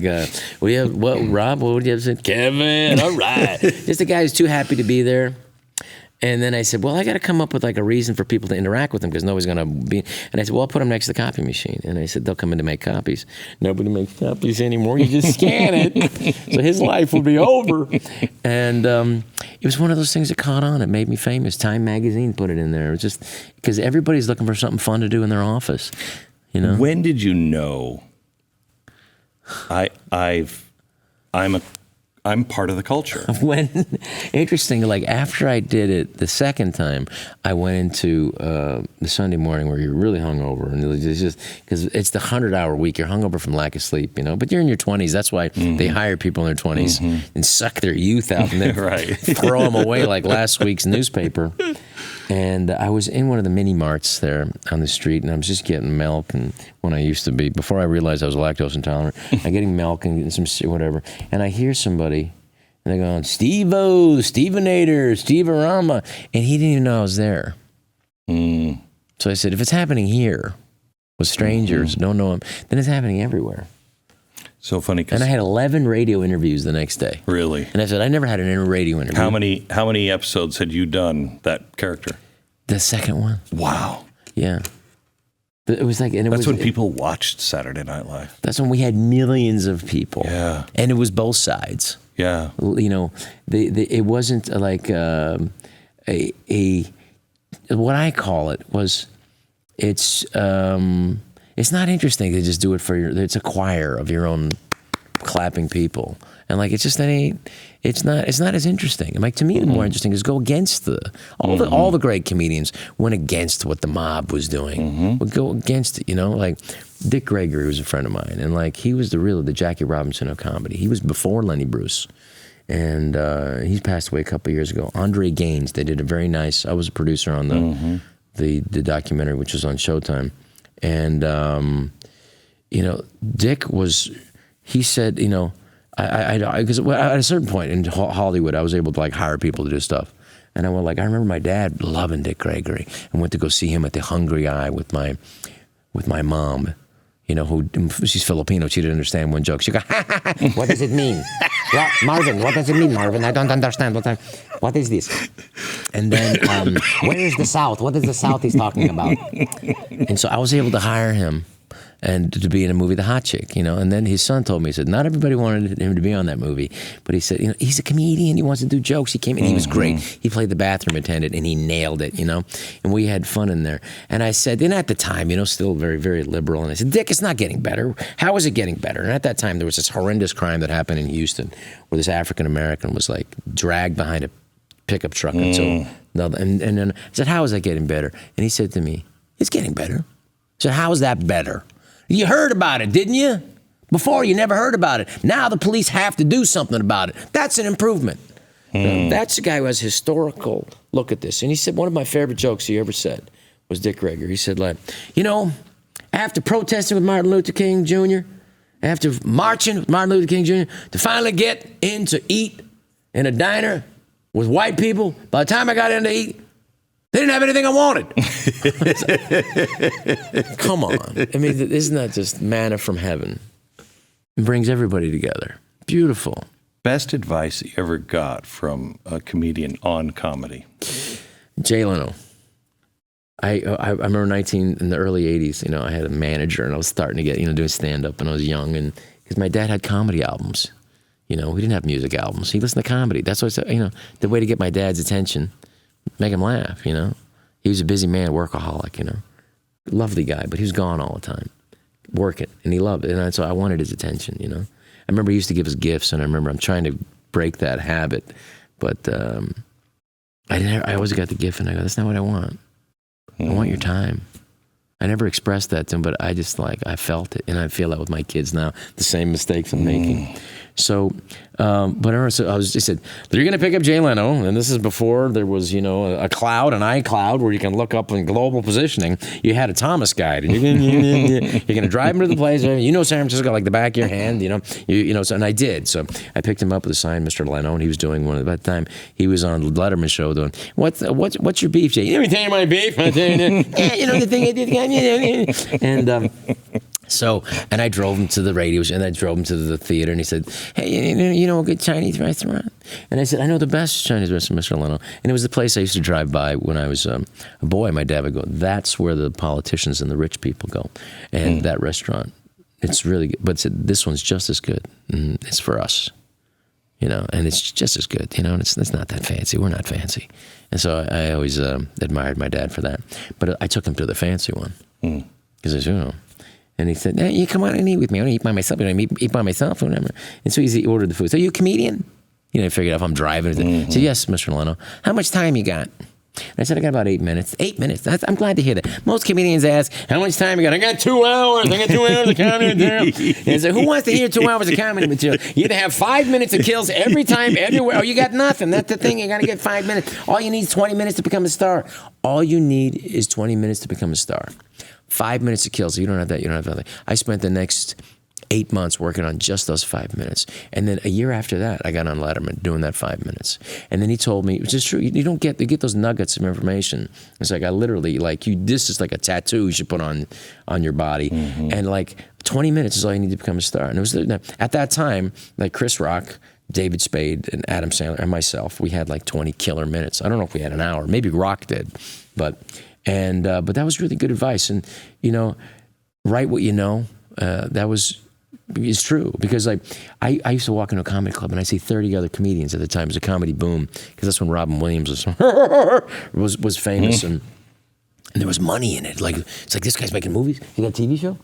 Rob, what would you have said? Kevin, all right. Just the guy who's too happy to be there. And then I said, well, I got to come up with a reason for people to interact with him because nobody's going to be. And I said, well, I'll put him next to the copy machine. And I said, they'll come in to make copies. Nobody makes copies anymore. You just scan it. So his life will be over. And it was one of those things that caught on. It made me famous. Time magazine put it in there. It was just because everybody's looking for something fun to do in their office. When did you know I'm part of the culture? Interesting, after I did it the second time, I went into the Sunday morning where you're really hungover, and it's just because it's the 100-hour week. You're hungover from lack of sleep, but you're in your 20s. That's why they hire people in their 20s and suck their youth out and then throw them away like last week's newspaper. And I was in one of the mini marts there on the street, and I was just getting milk. And when I used to be, before I realized I was lactose intolerant, I'm getting milk and some whatever. And I hear somebody, and they're going, Steve-O, Stevenator, Steve-O-Rama. And he didn't even know I was there. So I said, if it's happening here with strangers, don't know him, then it's happening everywhere. So funny. And I had 11 radio interviews the next day. Really? And I said, I never had a radio interview. How many episodes had you done that character? The second one. Wow. Yeah. It was like, and that's when people watched Saturday Night Live. That's when we had millions of people. Yeah. And it was both sides. Yeah. You know, it wasn't like what I call it was, it's not interesting to just do it for it's a choir of your own clapping people. And like, it's just it's not as interesting. And like, to me, the more interesting is go against all the great comedians went against what the mob was doing. Would go against it, you know, like Dick Gregory was a friend of mine. And like, he was the Jackie Robinson of comedy. He was before Lenny Bruce. And he passed away a couple of years ago. Andre Gaines, they did a very nice, I was a producer on the documentary, which was on Showtime. And, you know, Dick was, he said, you know, because at a certain point in Hollywood, I was able to like hire people to do stuff. And I went like, I remember my dad loving Dick Gregory and went to go see him at the Hungry Eye with my mom, you know, who she's Filipino. She didn't understand one joke. She go, what does it mean? Well, Marvin, what does it mean, Marvin? I don't understand. What is this? And then, where is the South? What is the South he's talking about? And so I was able to hire him and to be in a movie, The Hot Chick, you know. And then his son told me, he said, not everybody wanted him to be on that movie, but he said, you know, he's a comedian, he wants to do jokes. He came in, he was great. He played the bathroom attendant and he nailed it, you know. And we had fun in there. And I said, and at the time, you know, still very, very liberal. And I said, Dick, it's not getting better. How is it getting better? And at that time, there was this horrendous crime that happened in Houston where this African-American was like dragged behind a pickup truck until, and then I said, how is that getting better? And he said to me, it's getting better. I said, how is that better? You heard about it, didn't you? Before, you never heard about it. Now the police have to do something about it. That's an improvement. That's the guy who has historical look at this. And he said, one of my favorite jokes he ever said was Dick Gregory. He said, like, you know, after protesting with Martin Luther King Jr., after marching with Martin Luther King Jr., to finally get in to eat in a diner with white people, by the time I got in to eat, they didn't have anything I wanted. Come on. I mean, isn't that just manna from heaven? It brings everybody together. Beautiful. Best advice you ever got from a comedian on comedy? Jay Leno. I remember in the early 80s, you know, I had a manager and I was starting to get, you know, doing stand-up when I was young. And because my dad had comedy albums. You know, we didn't have music albums. He listened to comedy. That's what I said, you know, the way to get my dad's attention, make him laugh, you know. He was a busy man, workaholic, you know. Lovely guy, but he was gone all the time, working, and he loved it. And so I wanted his attention, you know. I remember he used to give us gifts, and I remember I'm trying to break that habit, but I always got the gift, and I go, that's not what I want. I want your time. I never expressed that to him, but I just I felt it, and I feel that with my kids now, the same mistakes I'm making. So, but I remember, he said, you're going to pick up Jay Leno, and this is before there was, you know, a cloud, an iCloud, where you can look up in global positioning. You had a Thomas guide, and you're going to drive him to the place. You know San Francisco like the back of your hand, you know. You know, so, and I did. So I picked him up with a sign, Mr. Leno, and he was doing one at that time. He was on the Letterman show doing, what's your beef, Jay? Let me tell you my beef. You know, the thing I did. And so, and I drove him to the radio, and I drove him to the theater, and he said, hey, you know a good Chinese restaurant? And I said, I know the best Chinese restaurant, Mr. Leno. And it was the place I used to drive by when I was a boy. My dad would go, that's where the politicians and the rich people go. And that restaurant, it's really good. But this one's just as good. And it's for us, you know, and it's just as good, you know, and it's not that fancy. We're not fancy. And so I always admired my dad for that. But I took him to the fancy one. Because, you know, and he said, hey, you come on and eat with me. I don't eat by myself. I don't eat by myself or whatever. And so he ordered the food. So, are you a comedian? You know, I figured out if I'm driving. I said, yes, Mr. Leno. How much time you got? And I said, I got about 8 minutes. 8 minutes. I'm glad to hear that. Most comedians ask, how much time you got? I got 2 hours. I got 2 hours of comedy material. And so who wants to hear 2 hours of comedy material? You either have 5 minutes of kills every time, everywhere, or you got nothing. That's the thing. You got to get 5 minutes. All you need is 20 minutes to become a star. All you need is 20 minutes to become a star. 5 minutes of kills. You don't have that. You don't have that. I spent the next 8 months working on just those 5 minutes. And then a year after that, I got on Letterman doing that 5 minutes. And then he told me, which is true, you don't get, you get those nuggets of information. It's like, I literally, like, this is like a tattoo you should put on your body. And like 20 minutes is all you need to become a star. And it was, at that time, like Chris Rock, David Spade, and Adam Sandler, and myself, we had like 20 killer minutes. I don't know if we had an hour. Maybe Rock did. But that was really good advice. And, you know, write what you know. It's true, because like I used to walk into a comedy club and I see 30 other comedians at the time. It was a comedy boom, because that's when Robin Williams was famous, and there was money in it. Like, it's like, this guy's making movies. You got a TV show?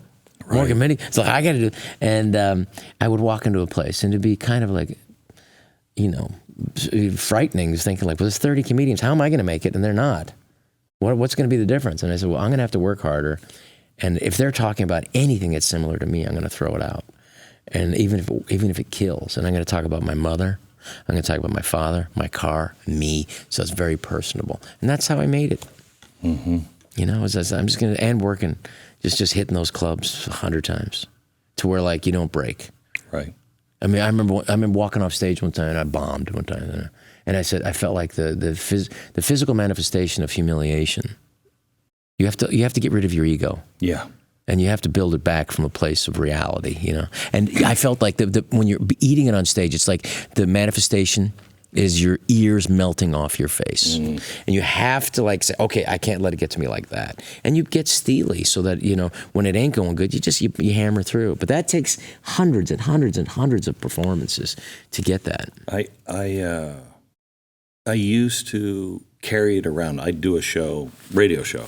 Right. Morgan Mindy. It's like, I got to do. And I would walk into a place and it'd be kind of like, you know, frightening, just thinking like, well, there's 30 comedians. How am I going to make it? And they're not. What's going to be the difference? And I said, well, I'm going to have to work harder. And if they're talking about anything that's similar to me, I'm going to throw it out. And even if it kills, and I'm going to talk about my mother, I'm going to talk about my father, my car, me. So it's very personable, and that's how I made it. You know, I'm just going to end working, just hitting those clubs 100 times, to where like you don't break. Right. I mean, I remember walking off stage one time and I bombed one time, and I said I felt like the physical manifestation of humiliation. You have to get rid of your ego. Yeah. And you have to build it back from a place of reality, you know. And I felt like when you're eating it on stage, it's like the manifestation is your ears melting off your face. And you have to like say, okay, I can't let it get to me like that. And you get steely, so that, you know, when it ain't going good, you hammer through. But that takes hundreds and hundreds and hundreds of performances to get that. I used to carry it around. I'd do a radio show,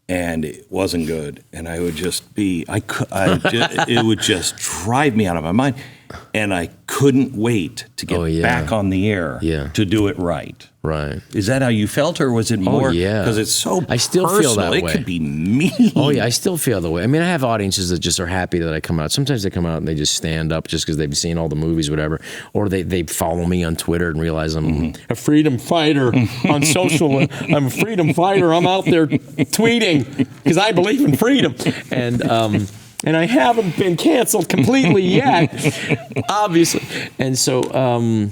and it wasn't good, and I would just be, it would just drive me out of my mind, and I couldn't wait to get back on the air to do it right. Right. Is that how you felt, or was it more? Because it's so personal. I still feel that way. It could be mean. Oh, yeah, I still feel that way. I mean, I have audiences that just are happy that I come out. Sometimes they come out and they just stand up just because they've seen all the movies, whatever. Or they follow me on Twitter and realize I'm a freedom fighter on social. I'm a freedom fighter. I'm out there tweeting because I believe in freedom. And I haven't been canceled completely yet, obviously. And so,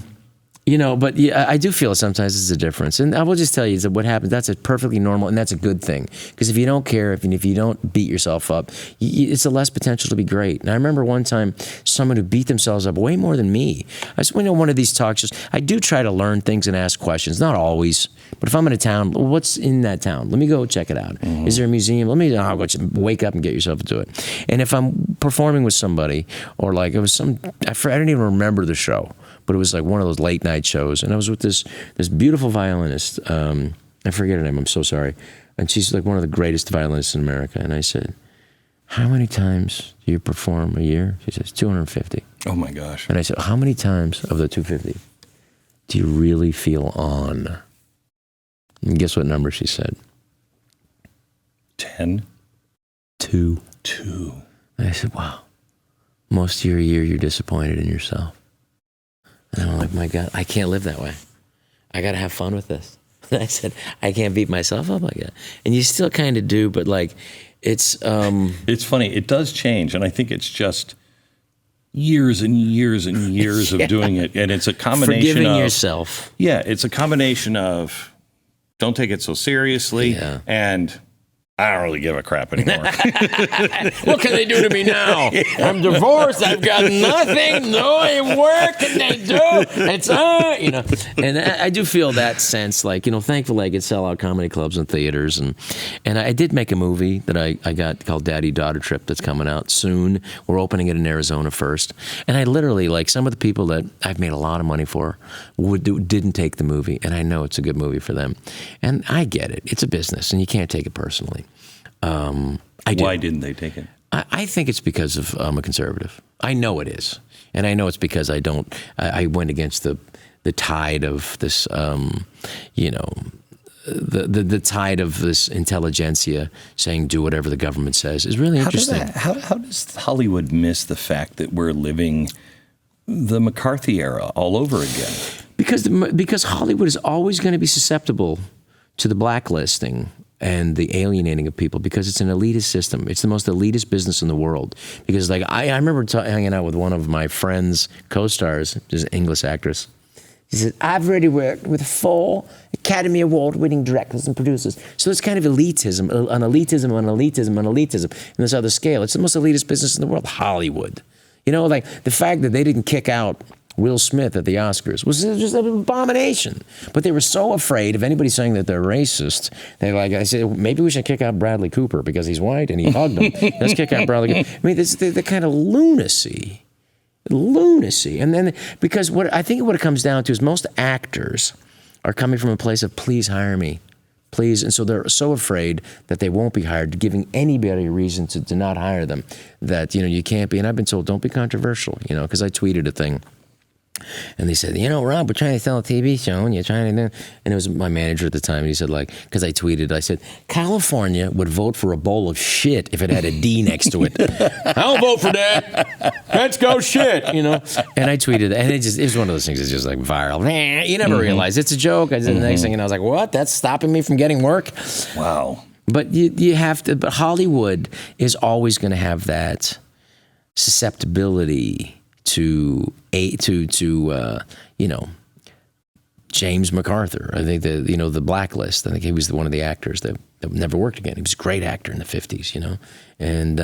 you know, but yeah, I do feel sometimes there's a difference. And I will just tell you that what happens, that's a perfectly normal, and that's a good thing. Because if you don't care, if you don't beat yourself up, it's a less potential to be great. And I remember one time, someone who beat themselves up way more than me. I just went to one of these talk shows. I do try to learn things and ask questions, not always. But if I'm in a town, what's in that town? Let me go check it out. Is there a museum? I'll go wake up and get yourself into it. And if I'm performing with somebody, or like it was I don't even remember the show, but it was like one of those late night shows, and I was with this beautiful violinist. I forget her name. I'm so sorry. And she's like one of the greatest violinists in America. And I said, "How many times do you perform a year?" She says, 250. Oh my gosh. And I said, "How many times of the 250 do you really feel on?" And guess what number she said? 10. 2. And I said, "Wow. Most of your year, you're disappointed in yourself." And I'm like, my God, I can't live that way. I got to have fun with this. And I said, I can't beat myself up like that. And you still kind of do, but like, it's funny. It does change. And I think it's just years and years and years of doing it. And it's a combination of forgiving yourself. Yeah. It's a combination of don't take it so seriously and I don't really give a crap anymore. What can they do to me now? I'm divorced. I've got nothing. No work can they do? It's you know. And I do feel that sense, like, you know, thankfully I could sell out comedy clubs and theaters, and I did make a movie that I got called Daddy Daughter Trip that's coming out soon. We're opening it in Arizona first, and I literally, like, some of the people that I've made a lot of money for didn't take the movie, and I know it's a good movie for them, and I get it. It's a business, and you can't take it personally. Why didn't they take it? I think it's because of I'm a conservative. I know it is, and I know it's because I went against the tide of this, you know, the tide of this intelligentsia saying do whatever the government says is really interesting. How does Hollywood miss the fact that we're living the McCarthy era all over again? Because Hollywood is always going to be susceptible to the blacklisting and the alienating of people, because it's an elitist system. It's the most elitist business in the world. Because like I remember hanging out with one of my friend's co-stars, just an English actress. He said, I've already worked with 4 Academy Award-winning directors and producers. So it's kind of elitism, an elitism in this other scale. It's the most elitist business in the world, Hollywood. You know, like the fact that they didn't kick out Will Smith at the Oscars was just an abomination. But they were so afraid of anybody saying that they're racist. I said, maybe we should kick out Bradley Cooper because he's white and he hugged him. Let's kick out Bradley Cooper. I mean, this the kind of lunacy. And then, because what it comes down to is most actors are coming from a place of please hire me, please. And so they're so afraid that they won't be hired, giving anybody a reason to not hire them, that, you know, you can't be. And I've been told, don't be controversial, you know, because I tweeted a thing. And they said, you know, Rob, we're trying to sell a TV show, and you're trying to do... And it was my manager at the time, and he said, like, because I tweeted, I said, California would vote for a bowl of shit if it had a D next to it. I'll vote for that. Let's go shit, you know. And I tweeted, and it was one of those things that's just like viral. You never realize it's a joke. I did the next thing, and I was like, what? That's stopping me from getting work? Wow. But you have to... But Hollywood is always going to have that susceptibility to you know, James MacArthur. I think the Blacklist. I think he was one of the actors that never worked again. He was a great actor in the 50s, you know, and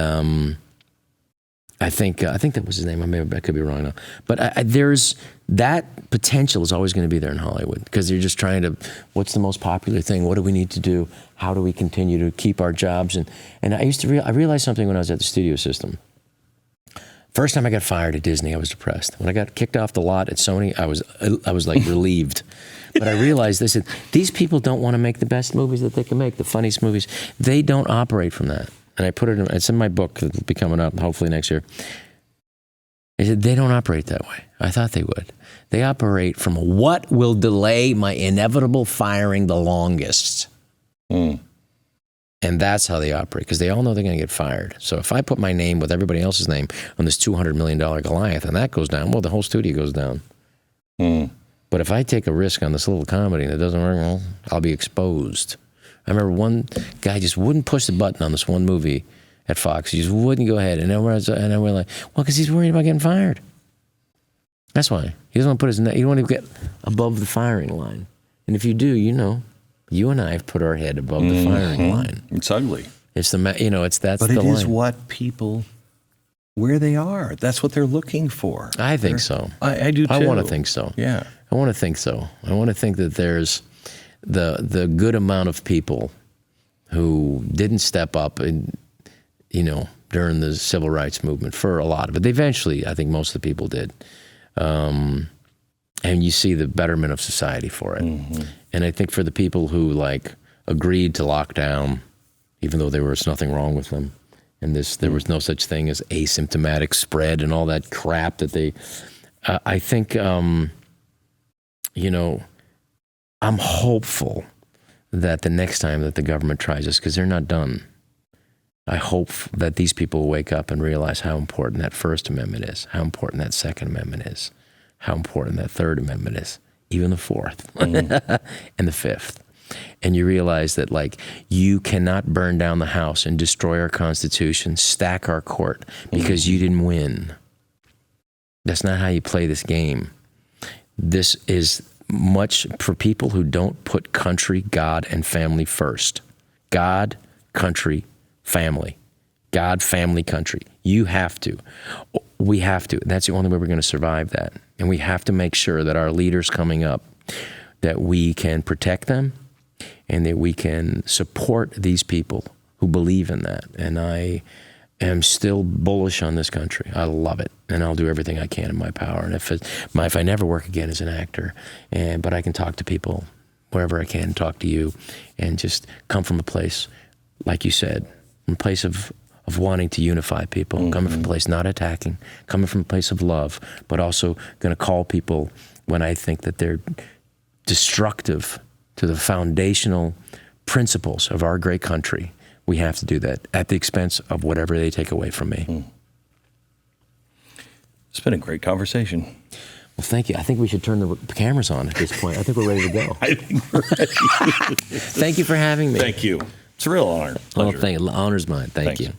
I think that was his name. I could be wrong now, but there's that potential is always going to be there in Hollywood, because you're just trying to, what's the most popular thing? What do we need to do? How do we continue to keep our jobs? And I realized something when I was at the studio system. First time I got fired at Disney, I was depressed. When I got kicked off the lot at Sony, I was like relieved. But I realized, I said, these people don't want to make the best movies that they can make, the funniest movies. They don't operate from that. And I put it, it's in my book that'll be coming up hopefully next year. I said, they don't operate that way. I thought they would. They operate from what will delay my inevitable firing the longest. And that's how they operate, because they all know they're going to get fired. So if I put my name with everybody else's name on this $200 million Goliath and that goes down, well, the whole studio goes down. But if I take a risk on this little comedy and it doesn't work, well, I'll be exposed. I remember one guy just wouldn't push the button on this one movie at Fox. He just wouldn't go ahead. And then we're like, well, because he's worried about getting fired. That's why. He doesn't want to put his name, he doesn't want to get above the firing line. And if you do, you know, you and I have put our head above the firing line. It's ugly. It's the that's the line. But it is what people, where they are. That's what they're looking for. I think so. I do too. I want to think so. Yeah. I want to think so. I want to think that there's the good amount of people who didn't step up and, you know, during the civil rights movement, for a lot of it. Eventually, I think most of the people did. And you see the betterment of society for it. And I think for the people who like agreed to lock down, even though there was nothing wrong with them, and there was no such thing as asymptomatic spread and all that crap that they, I think, you know, I'm hopeful that the next time that the government tries this, because they're not done, I hope that these people will wake up and realize how important that First Amendment is, how important that Second Amendment is, how important that Third Amendment is, even the Fourth and the Fifth. And you realize that, like, you cannot burn down the house and destroy our Constitution, stack our court, because you didn't win. That's not how you play this game. This is much for people who don't put country, God, and family first. God, country, family. God, family, country. You have to. We have to. That's the only way we're going to survive that. And we have to make sure that our leaders coming up, that we can protect them and that we can support these people who believe in that. And I am still bullish on this country. I love it. And I'll do everything I can in my power. And if I never work again as an actor, but I can talk to people wherever I can, talk to you, and just come from a place, like you said, from a place of wanting to unify people, coming from a place not attacking, coming from a place of love, but also going to call people when I think that they're destructive to the foundational principles of our great country. We have to do that at the expense of whatever they take away from me. It's been a great conversation. Well, thank you. I think we should turn the cameras on at this point. I think we're ready to go. I think we're ready. Thank you for having me. Thank you. It's a real honor. Well, Pleasure. honor's mine. Thank Thanks. you.